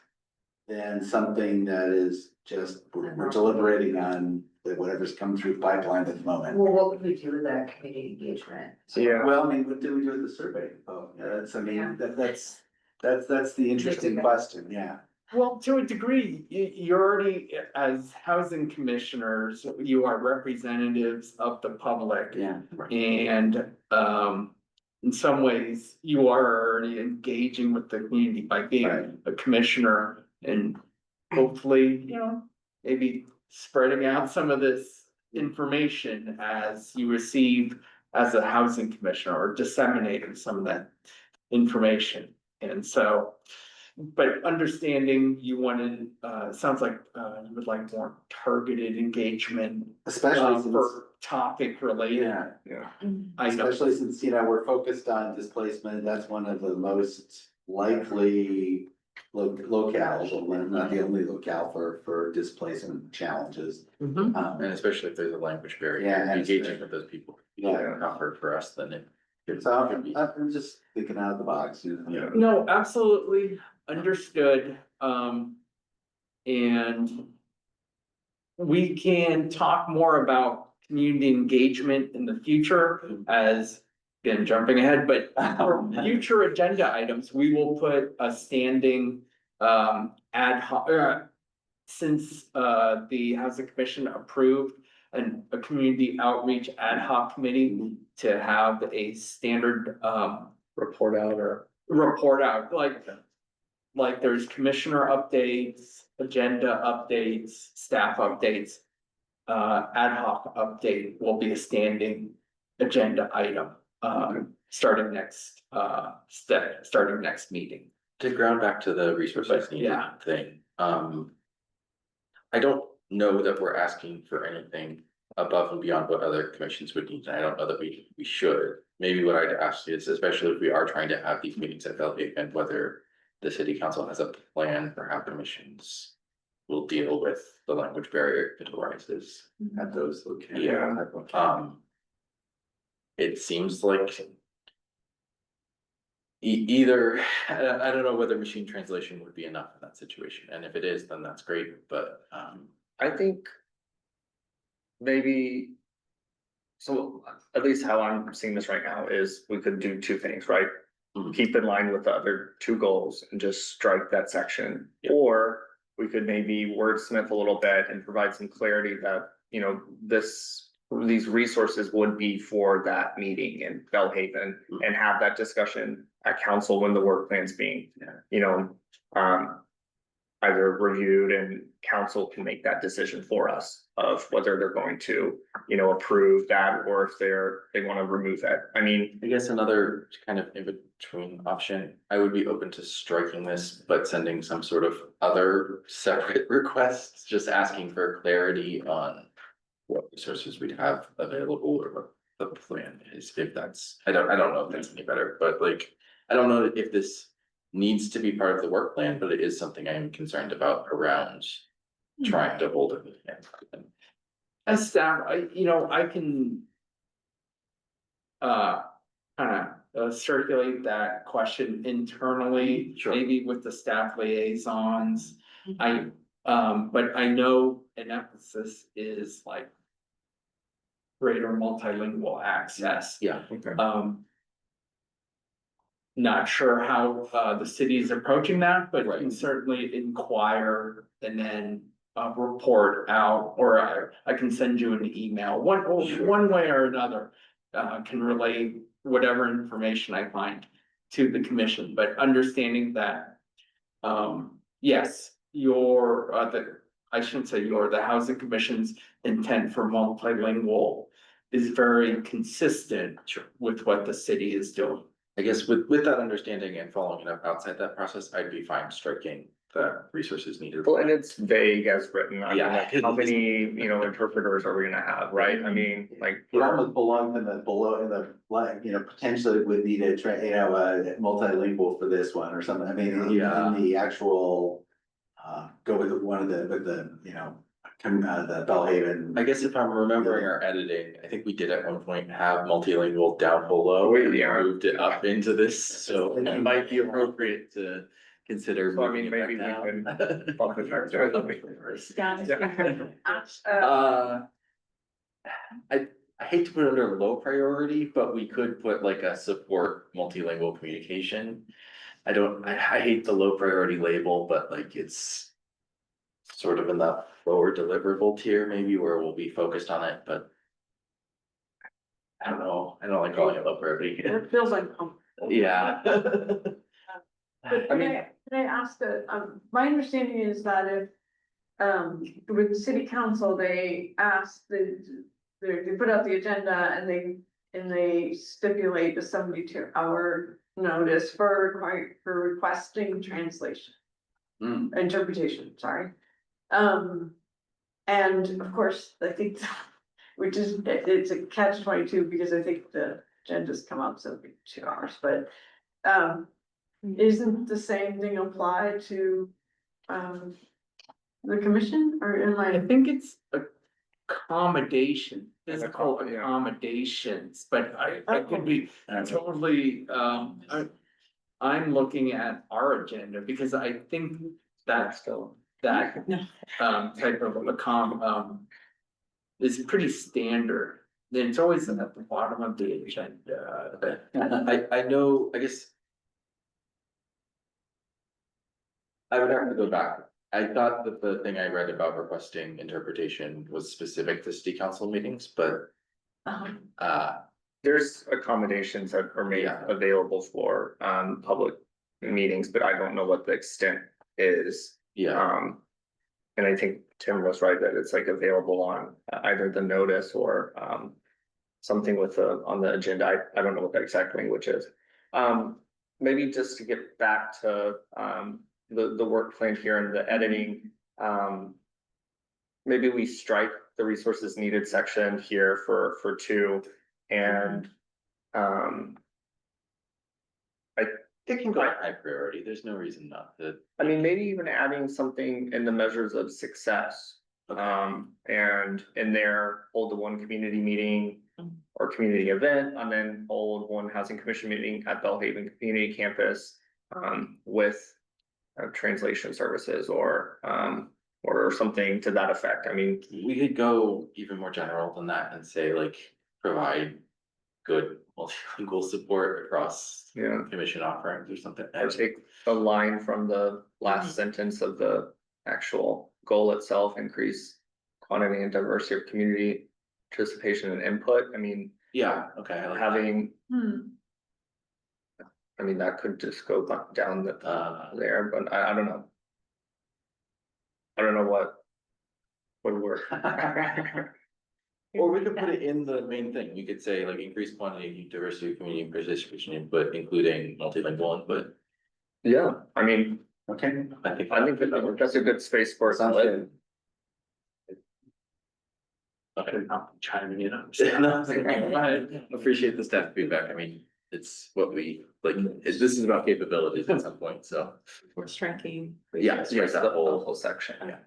than something that is just, we're deliberating on whatever's come through the pipeline at the moment. Well, what would we do with that community engagement? yeah. Well, I mean, what do we do with the survey? Oh, yeah, that's the interesting question, yeah. Well, to a degree, you're already, as housing commissioners, you are representatives of the public. Yeah. And, in some ways, you are already engaging with the community by being Right. a commissioner and hopefully, maybe spreading out some of this information as you receive as a housing commissioner or disseminating some of that information. And so, but understanding you wanted, sounds like, you would like more targeted engagement, Especially since, for topic related yeah, Yeah. items. especially since, we're focused on displacement, that's one of the most likely locales, and not the only locale for displacement challenges. Mhm. And especially if there's a language barrier, Yeah, and engaging with those people. Yeah. Tougher for us than it. So I'm just thinking out of the box, Yeah. No, absolutely understood, and we can talk more about community engagement in the future as, again, jumping ahead, but for future agenda items, we will put a standing, ad hoc, since, the Housing Commission approved a community outreach ad hoc committee to have a standard, Report out or. report out, like there's commissioner updates, agenda updates, staff updates. Ad hoc update will be a standing agenda item, starting next, starting next meeting. To ground back to the resources But, needed yeah. thing, I don't know that we're asking for anything above and beyond what other commissions would need, and I don't know that we should. Maybe what I'd ask is, especially if we are trying to have these meetings at Bellhaven, whether the city council has a plan for how commissions will deal with the language barrier if it arises. at those locations. Yeah. It seems like either, I don't know whether machine translation would be enough in that situation, and if it is, then that's great, but, I think maybe, so at least how I'm seeing this right now is we could do two things, right? Mhm. Keep in line with the other two goals and just strike that section. Yeah. Or we could maybe wordsmith a little bit and provide some clarity that, these resources would be for that meeting in Bellhaven and have that discussion at council when the work plan's being, either reviewed and council can make that decision for us of whether they're going to, approve that or if they want to remove that. I mean, I guess another kind of in between option, I would be open to striking this, but sending some sort of other separate requests, just asking for clarity on what resources we'd have available or what the plan is, if that's, I don't know if that's any better, but I don't know if this needs to be part of the work plan, but it is something I am concerned about around trying to hold it. As staff, I can. Kind of circulate that question internally, Sure. maybe with the staff liaisons. But I know an emphasis is like. Greater multilingual access. Yeah. okay. Not sure how the city is approaching that, but Right. can certainly inquire and then report out, or I can send you an email, one way or another. Can relay whatever information I find to the commission, but understanding that. Yes, I shouldn't say the housing commission's intent for multilingual is very consistent. Sure. With what the city is doing. I guess with that understanding and following it up outside that process, I'd be fine striking the resources needed. Well, and it's vague as written. I mean, Yeah. like, how many, interpreters are we gonna have, right? I mean, like. It almost belongs in the potentially would need a multilingual for this one or something, I mean, Yeah. in the actual. Go with one of the Bellhaven. I guess if I'm remembering our editing, I think we did at one point have multilingual down below and we Yeah. moved it up into this, so it might be appropriate to consider. So I mean, moving it maybe we back can down. bump it back there. I hate to put it under low priority, but we could put like a support multilingual communication. I hate the low priority label, but it's. Sort of in the lower deliverable tier maybe where we'll be focused on it, but. I don't know, I don't like calling it low priority. It feels like. Yeah. But I can mean- can I ask that, my understanding is that if, with city council, they ask they put out the agenda and they stipulate a 72-hour notice for requesting translation, Mm, interpretation, sorry. And of course, I think, which is, it's a catch-22 because I think the agendas come out 72 hours, but, isn't the same thing apply to, the commission, or am I I? think it's accommodation, physical Yeah. accommodations, but I could be totally, I'm looking at our agenda because I think that's Still. that type of is pretty standard. Then it's always at the bottom of the agenda. I know, I guess. I would have to go back. I thought that the thing I read about requesting interpretation was specific to city council meetings, but, There's accommodations that are made Yeah. available for public meetings, but I don't know what the extent is. yeah, And I think Tim was right that it's like available on either the notice or something with on the agenda. I don't know what that exact language is. Maybe just to get back to the work plan here and the editing. Maybe we strike the resources needed section here for 2 and it can go high priority, there's no reason not to. I mean, maybe even adding something in the measures of success. And in there, hold the one community meeting or community event, and then hold one housing commission meeting at Bellhaven Community Campus. With translation services or something to that effect. I mean, We could go even more general than that and say like, provide good multilingual support across yeah, commission offerings or something. or take a line from the last sentence of the actual goal itself, increase quantity and diversity of community participation and input. I mean, Yeah, okay, I like that. having, Hmm. I mean, that could just go down there, but I don't know. I don't know what would work. Or we could put it in the main thing, we could say like increase quantity, diversity, of community participation input, including multilingual input. Yeah, I mean, Okay. I think that's a good space for it to Sounds live. good. Okay. Chiming in. No, I appreciate the staff feedback, I mean, it's what we, like, this is about capabilities at some point, so. We're striking. Yeah, Yes, the whole section. Yeah.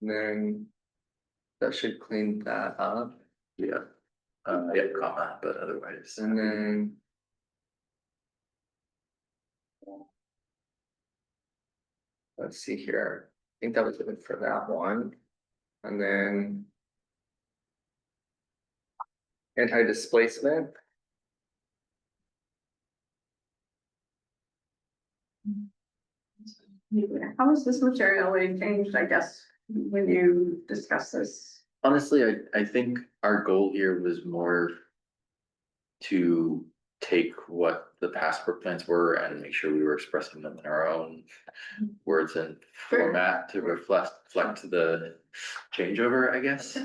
And then that should clean that up, Yeah. Yeah, comma, but otherwise. and then. Let's see here, I think that was it for that one, and then. Anti-displacement, How is this materially changed, I guess, when you discuss this? Honestly, I think our goal here was more. To take what the past work plans were and make sure we were expressing them in our own. Words and Sure. format to reflect the changeover, I guess,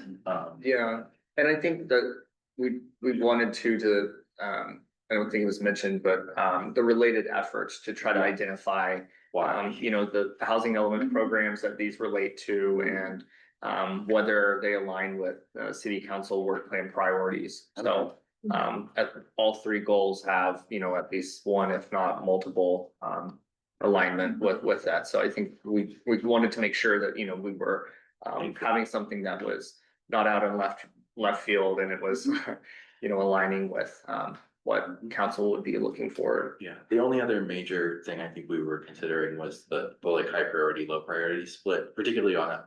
yeah, and I think that we wanted to, I don't think it was mentioned, but the related efforts to try to identify. why. You know, the housing element programs that these relate to and whether they align with city council work plan priorities. So all 3 goals have, you know, at least one, if not multiple alignment with that. So I think we wanted to make sure that, you know, we were having something that was not out in left field, and it was you know, aligning with what council would be looking for. Yeah, the only other major thing I think we were considering was the like high priority, low priority split, particularly on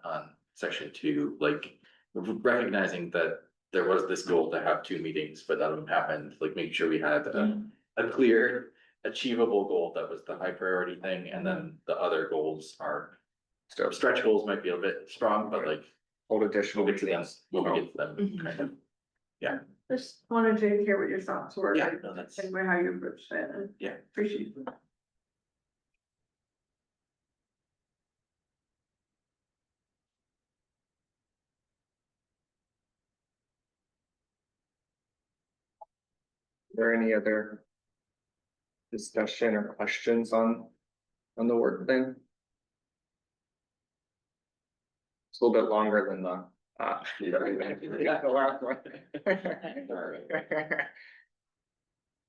section 2, like. Recognizing that there was this goal to have 2 meetings, but none of them happened, like making sure we had a clear. Achievable goal that was the high priority thing, and then the other goals are. So stretch goals might be a bit strong, but like hold additional We'll get to them, meetings. when we get to them, Mhm. kind of. Just wanted to hear what your thoughts were. Yeah, no, that's- And how you approached it, and Yeah. appreciate it. Is there any other discussion or questions on the work plan? It's a little bit longer than the the last one.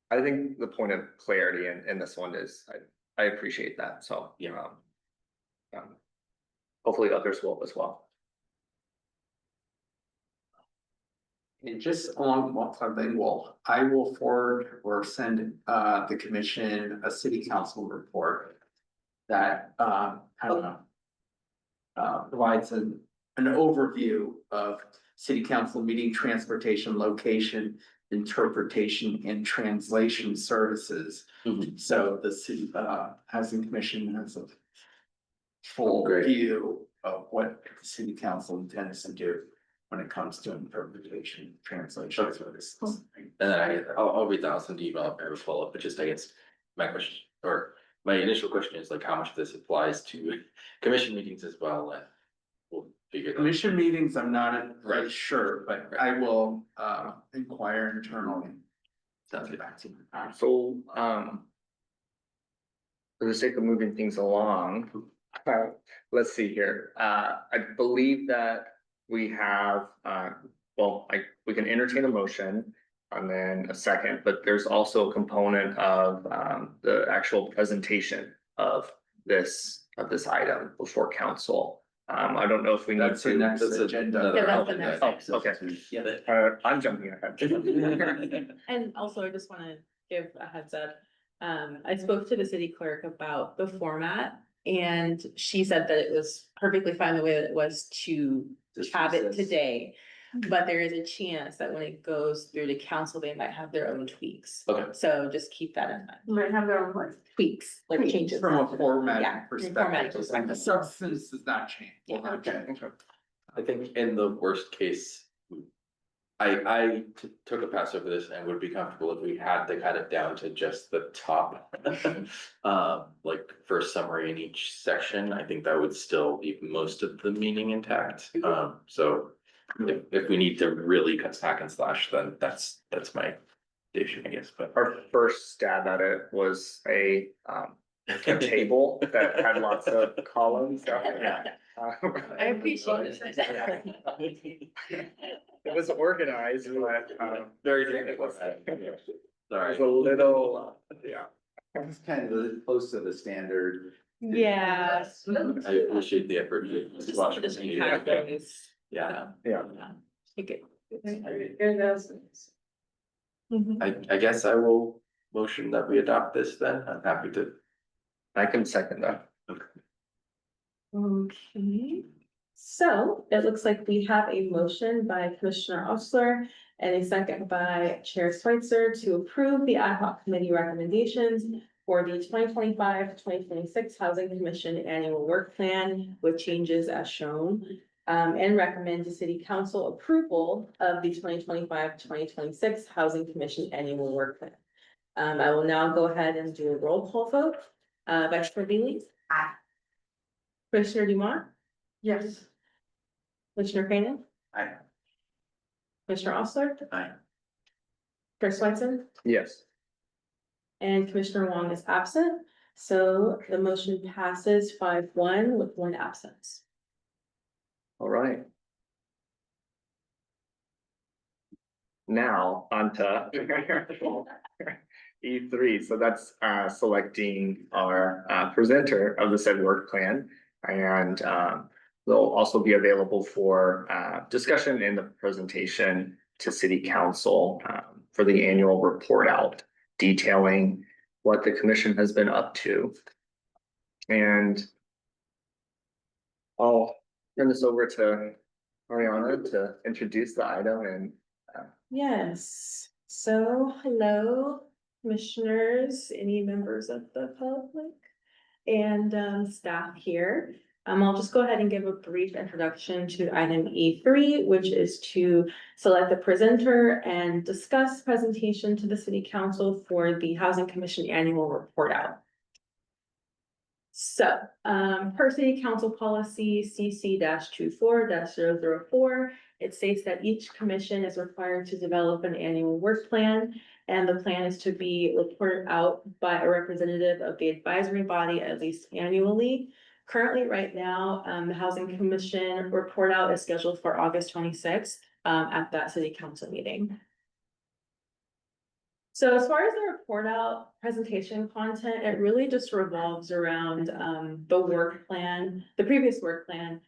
I think the point of clarity in this one is, I appreciate that, so. Yeah. Hopefully others will as well. And just along one thing, I will forward or send the commission a city council report. That I don't know. Provides an overview of city council meeting transportation, location, interpretation and translation services. Mhm. So the city housing commission has a full Great. view of what the city council intends to do when it comes to interpretation, translation Okay. services. And then I'll read that, I'll send you email, I will follow up, but just, I guess, my question, or my initial question is like, how much of this applies to commission meetings as well, and we'll figure that. Commission meetings, I'm not Right. really sure, but I will inquire internally. Sounds good. Back to you. So, for the sake of moving things along, let's see here. I believe that we have, we can entertain a motion and then a second, but there's also a component of, the actual presentation of this item before council. I don't know if we need That's the to. next That's agenda. another Yeah, that's the element. next. Oh, okay. Yeah. I'm jumping ahead. And also, I just wanna give a heads up. I spoke to the city clerk about the format, and she said that it was perfectly fine the way that it was to Just have it recess. today. But there is a chance that when it goes through to council, they might have their own tweaks. Okay. So just keep that in mind. You might have their own like. Tweaks, like changes. From a Yeah, formatting formatting perspective, the substance does not change. Yeah. Okay. I think in the worst case. I took a pass over this and would be comfortable if we had to cut it down to just the top. Like first summary in each section, I think that would still leave most of the meaning intact, so. If we need to really cut stack and slash, then that's my station, I guess, but. Our first stab at it was a table that had lots of columns. I appreciate it. It was organized, but Very it was it Sorry. was a little, yeah. It's kind of close to the standard. Yeah. I appreciate the effort. Just Watch just it. categories. Yeah, Yeah. Take it. I guess I will motion that we adopt this then, I'm happy to. I can second that. Okay, so it looks like we have a motion by Commissioner Osler and a second by Chair Switzer to approve the ad hoc committee recommendations for the 2025-2026 Housing Commission Annual Work Plan with changes as shown. And recommend to City Council approval of the 2025-2026 Housing Commission Annual Work Plan. I will now go ahead and do a roll call vote. Vice Chair Bailey? Aye. Commissioner Dumont? Yes. Commissioner Crane? Aye. Commissioner Osler? Aye. Chair Switzer? Yes. And Commissioner Wong is absent, so the motion passes 5-1 with one absence. All right. Now, on to E3, so that's selecting our presenter of the said work plan. And they'll also be available for discussion in the presentation to city council for the annual report out detailing what the commission has been up to. And I'll turn this over to Ariana to introduce the item and Yes, so hello, commissioners, any members of the public and staff here. I'll just go ahead and give a brief introduction to item E3, which is to select the presenter and discuss presentation to the city council for the Housing Commission annual report out. So, per city council policy CC 24-004, it states that each commission is required to develop an annual work plan. And the plan is to be reported out by a representative of the advisory body at least annually. Currently, right now, the Housing Commission report out is scheduled for August 26th, at that city council meeting. So as far as the report out presentation content, it really just revolves around the work plan, the previous work plan,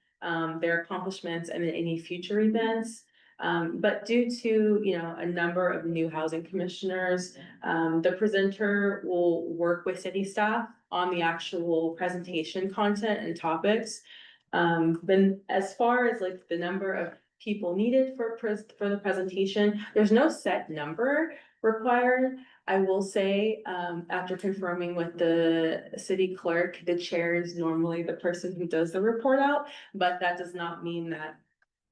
their accomplishments and then any future events. But due to, a number of new housing commissioners, the presenter will work with city staff on the actual presentation content and topics. Then as far as like the number of people needed for the presentation, there's no set number required. I will say, after confirming with the city clerk, the chair is normally the person who does the report out, but that does not mean that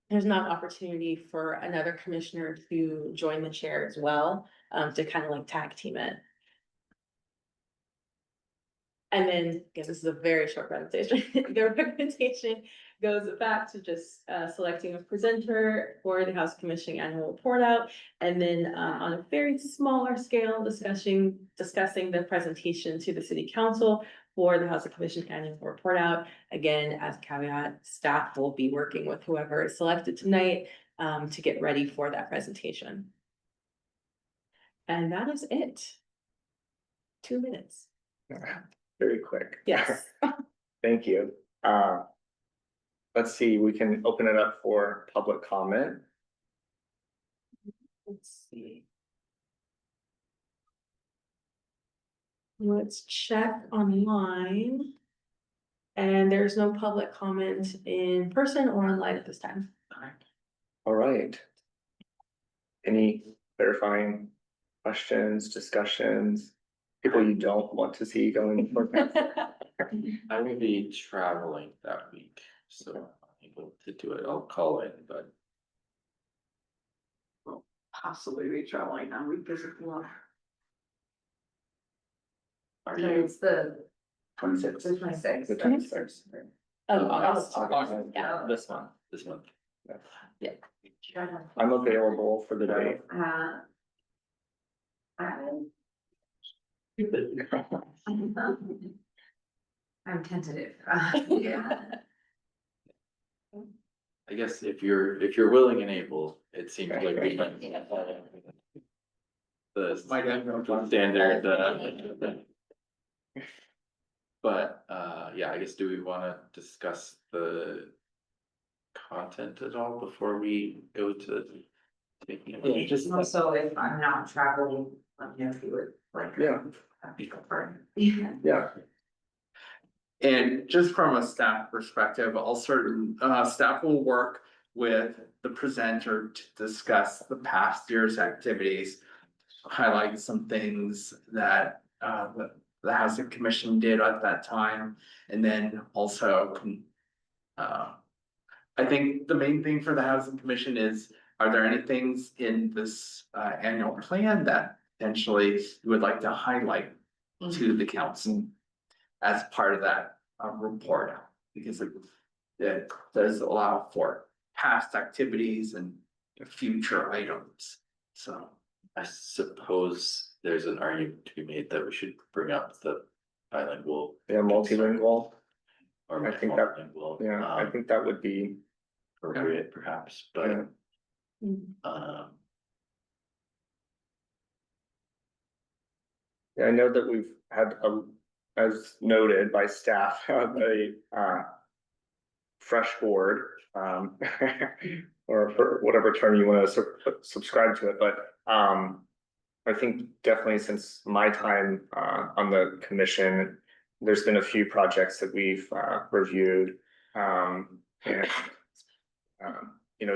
there's not opportunity for another commissioner to join the chair as well, to kind of like tag team it. And then, again, this is a very short presentation. The recommendation goes back to just selecting a presenter for the House Commission annual report out. And then on a very smaller scale, discussing the presentation to the city council for the House Commission annual report out. Again, as a caveat, staff will be working with whoever is selected tonight to get ready for that presentation. And that is it. 2 minutes. Very quick. Yes. Thank you. Let's see, we can open it up for public comment. Let's see. Let's check online. And there's no public comment in person or online at this time. All right. Any clarifying questions, discussions, people you don't want to see going for? I'm gonna be traveling that week, so I'm able to do it. I'll call in, but Possibly be traveling on revisit one. are So you? it's the 26. 26th. The 26th. Oh, August. Yeah. This one. This month? I'm available for the date. I'm tentative. Yeah. I guess if you're willing and able, it seems like we might. Might have no The fun. standard, but, yeah, I guess, do we wanna discuss the content at all before we go to taking? a Yeah, just- Also, if I'm not traveling, let me know if you would like. Yeah. Yeah. Yeah, And just from a staff perspective, all certain, staff will work with the presenter to discuss the past year's activities. Highlight some things that, the Housing Commission did at that time, and then also I think the main thing for the Housing Commission is, are there any things in this, annual plan that potentially you would like to highlight to the council as part of that report? Because it does allow for past activities and future items, so. I suppose there's an argument to be made that we should bring up the bilingual. yeah, multilingual. Or I think that- multilingual, Yeah, I think that would be, appropriate perhaps, yeah. but, Yeah, I know that we've had as noted by staff, a fresh board, or for whatever term you want to subscribe to it, but I think definitely since my time on the commission, there's been a few projects that we've reviewed, and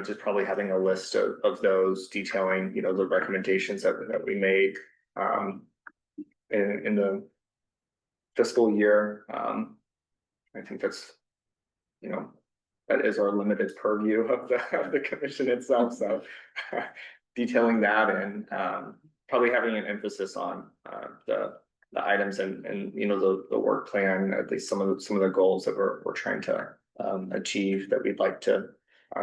just probably having a list of those detailing, the recommendations that we made in the fiscal year. I think that's you know, that is our limited purview of the commission itself, so detailing that and probably having an emphasis on the items and you know, the work plan, at least some of the goals that we're trying to achieve that we'd like to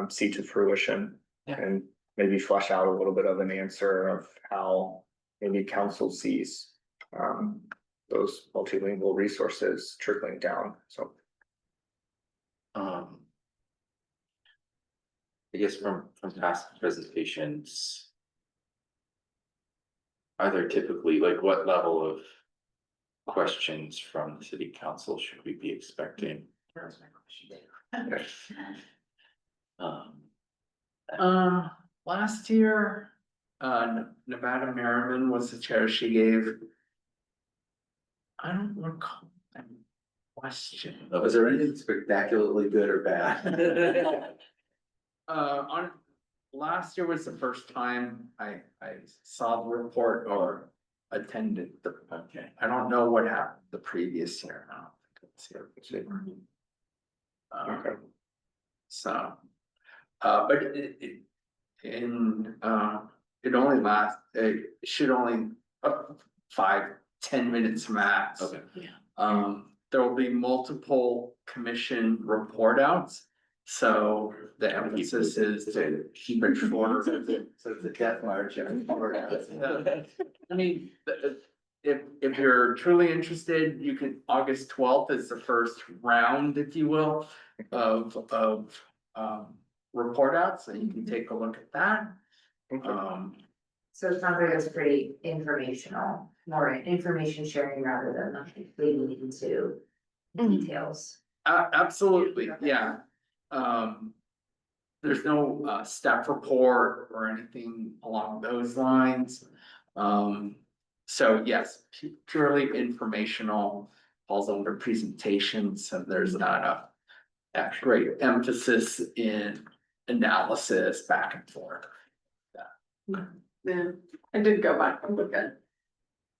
see to fruition. Yeah. And maybe flesh out a little bit of an answer of how maybe council sees those multilingual resources trickling down, so. I guess from past presentations. Are there typically, like, what level of questions from the city council should we be expecting? Last year, Nevada Merriman was the chair she gave. I don't recall any question. Was there anything spectacularly good or bad? On, last year was the first time I saw the report or attended the, Okay. I don't know what happened the previous year. I don't think it's here. Okay. So, but it only lasts, it should only, 5-10 minutes max. Okay. There will be multiple commission report outs. So the emphasis is to keep it shorter. So it's a death march. I mean, if you're truly interested, you can, August 12th is the first round, if you will, of report outs, so you can take a look at that. So it sounds like it's pretty informational, more information sharing rather than like leading into details. Absolutely, yeah. There's no staff report or anything along those lines. So yes, purely informational, falls under presentations, so there's not a great emphasis in analysis back and forth. Yeah, I did go back and look at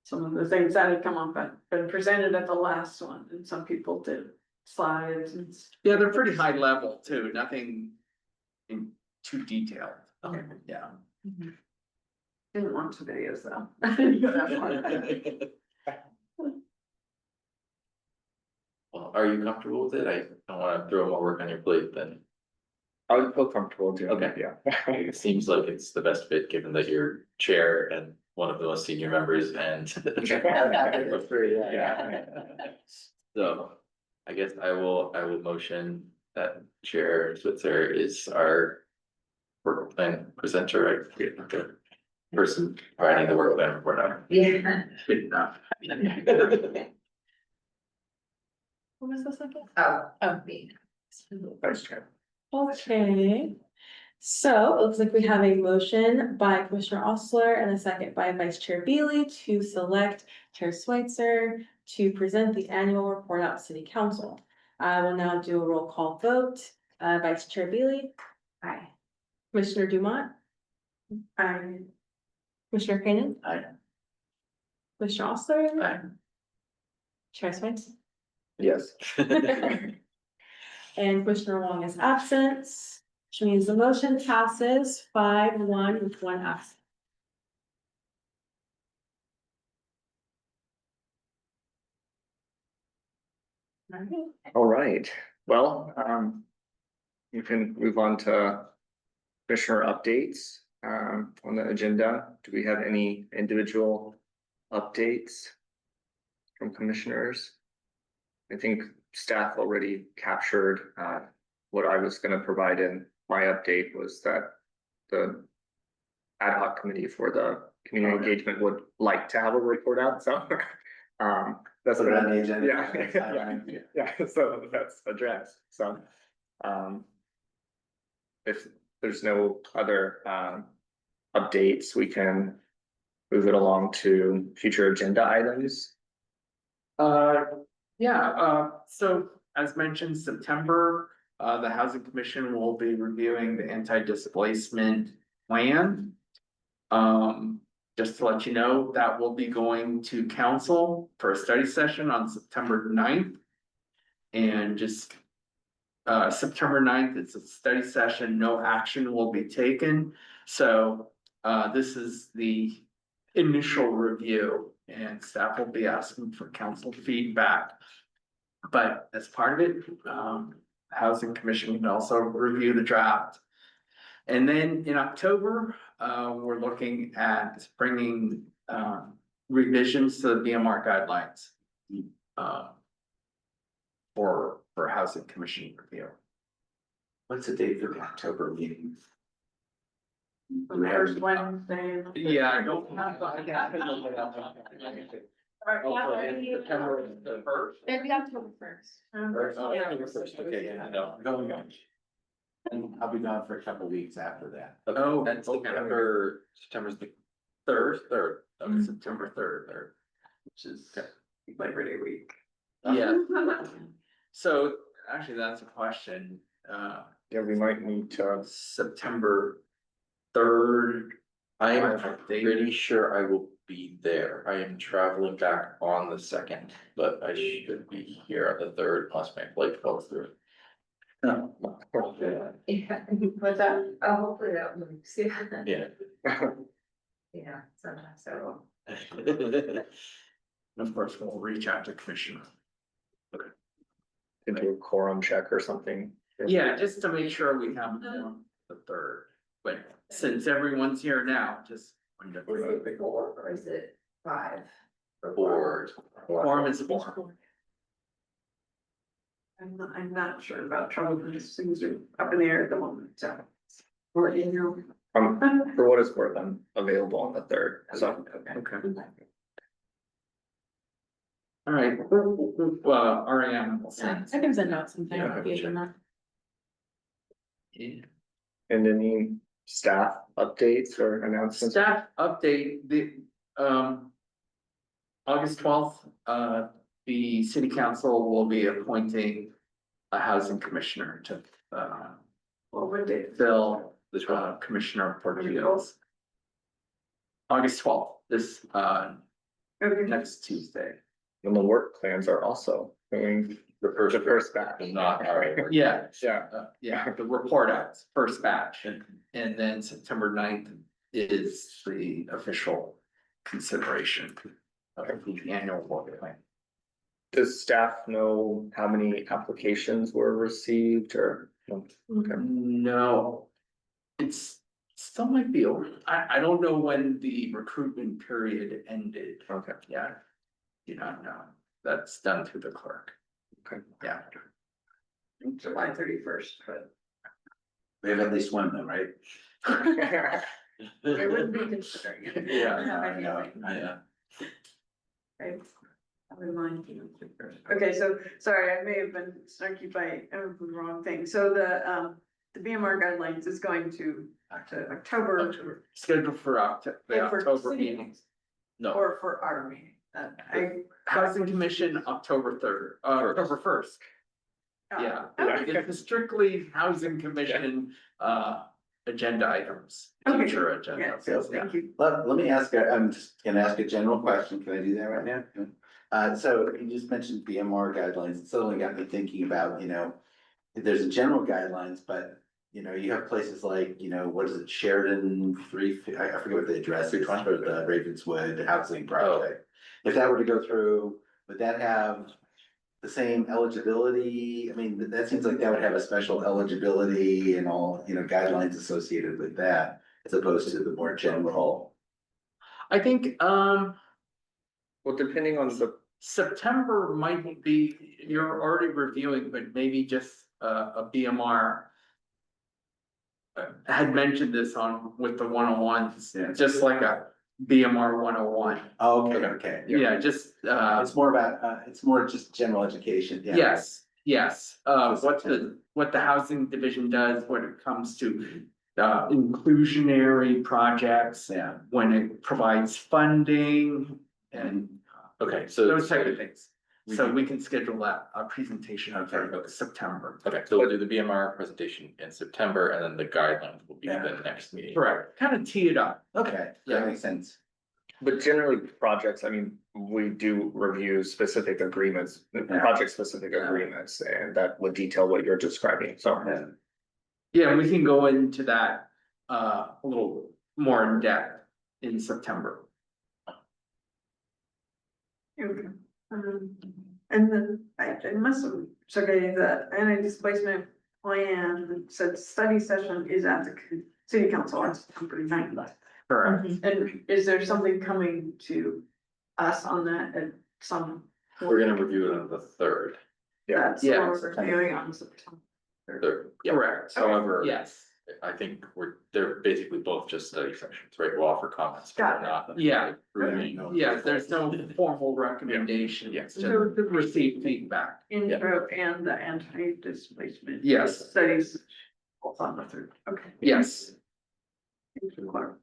some of the things that had come up and been presented at the last one, and some people did slides and. Yeah, they're pretty high level too, nothing in too detailed. Okay. Yeah. Didn't watch the videos though. I didn't go that far. Well, are you comfortable with it? I don't wanna throw more work on your plate then. I would feel comfortable doing Okay. it, yeah. It seems like it's the best fit, given that you're chair and one of the most senior members and. Yeah. So, I guess I will motion that Chair Switzer is our work plan presenter, I forget the person providing the work plan report out. Yeah. Good enough. What was the second? Oh, me. Vice Chair. Okay, so it looks like we have a motion by Commissioner Ostler and a second by Vice Chair Beely to select Chair Switzer to present the annual report out to City Council. I will now do a roll call vote. Vice Chair Beely, Aye. Commissioner Dumont, I, Commissioner Keenan, Aye. Commissioner Ostler, Aye. Chair Switzer, Yes. and Commissioner Wong is absent, which means the motion passes 5-1 with one absent. All right, well, you can move on to commissioner updates on the agenda. Do we have any individual updates from commissioners? I think staff already captured what I was gonna provide in my update was that the ad hoc committee for the community engagement would like to have a report out, so that's Put it what on the agenda. yeah, so that's addressed, so. If there's no other updates, we can move it along to future agenda items. So as mentioned, September, the Housing Commission will be reviewing the anti-displacement plan. Just to let you know, that will be going to council for a study session on September 9th. And just September 9th, it's a study session, no action will be taken. So, this is the initial review and staff will be asking for council feedback. But as part of it, Housing Commission can also review the draft. And then in October, we're looking at bringing, revisions to the BMR guidelines. For Housing Commission review. What's the date for the October meeting? The first Wednesday. Yeah, I don't have. September the first. Maybe October first. Okay, yeah, no, going on. And I'll be gone for a couple weeks after that. Oh, And September's the third, okay. September third, Which is, Labor Day week. Yeah, so actually, that's a question, Yeah, we might need to, September third. I am pretty sure I will be there. I am traveling back on the second, but I should be here on the third, unless my flight falls through. No. Yeah, What's that? oh, hopefully that moves, yeah, Yeah. yeah, sometimes I will. And of course, we'll reach out to Commissioner. to do a quorum check or something. Yeah, just to make sure we have the third, but since everyone's here now, just. Is it 4 or is it 5? Or, Quorum is 4. I'm not sure about trouble, because things are up in the air at the moment, so. Or in your. For what it's worth, I'm available on the third, so. Okay. All right, well, REM. I can send out something. Yeah, via sure. email. And any staff updates or announcements? Staff update, the, August 12th, the city council will be appointing a housing commissioner to, What would it? fill, this one, Commissioner Portillo's. August 12th, this, Okay. next Tuesday. And the work plans are also doing the the first batch. not our. Yeah, Yeah, yeah, the report outs, first batch, and then September 9th is the official consideration of the annual work plan. does staff know how many applications were received or? Okay. No, it's still might be, I don't know when the recruitment period ended. Okay. Yeah, do not know. That's done through the clerk. Okay. Yeah. July 31st, but. We have at least one though, right? I wouldn't be considering it. Yeah, I know. Yeah. Right. I wouldn't mind. Okay, so, sorry, I may have been snarky by, the wrong thing. So the BMR guidelines is going to October. Scheduled for October, the Yeah, for October city meeting. meetings, No, Or for our meeting. Housing Commission, October 3rd, October 1st. Yeah, Okay. it's strictly Housing Commission, agenda items, Okay. future Yeah, agenda. so thank you. Let me ask, I'm just gonna ask a general question. Can I do that right now? So you just mentioned BMR guidelines. It suddenly got me thinking about, there's a general guidelines, but you have places like, what is it, Sheridan I forget what the address is for the Ravenswood housing project. If that were to go through, would that have the same eligibility? I mean, that seems like that would have a special eligibility and all, guidelines associated with that, as opposed to the more general. I think, Well, depending on the, September might be, you're already reviewing, but maybe just a BMR. Had mentioned this with the 101s, Yeah. just like a BMR 101. Oh, okay. Yeah, just, It's more about, it's more just general education, yeah. yes, what the housing division does when it comes to inclusionary projects. Yeah. When it provides funding and Okay, so. those type of things. So we can schedule that, a presentation for Okay. September. Okay, so we'll do the BMR presentation in September and then the guidelines will be Yeah. the next meeting. Correct, kind of tee it up. Okay, Yeah. that makes sense. But generally, projects, I mean, we do review specific agreements, project-specific agreements, and that would detail what you're describing, so. Yeah. Yeah, we can go into that a little more in depth in September. Okay. And then I must have, it's okay, the anti-displacement plan said study session is at the city council on September 9th. Correct. And is there something coming to us on that at some? We're gonna review it on the third. That's Yeah, what we're reviewing on September. Third, yeah. Correct. However, Yes, I think they're basically both just study sections, right? We'll offer comments, but we're not. Yeah. Approving. yeah, there's no formal recommendation, Yeah. it's just So the receive feedback. intro and the anti-displacement. Yes. Studies. Both on the third, okay. Yes. Thank you, Clark.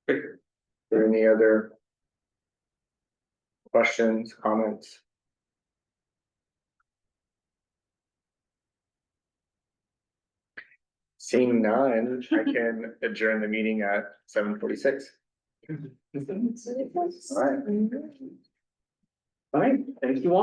Are there any other questions, comments? Seeing none, I can adjourn the meeting at 7:46. All right. All right, thank you all.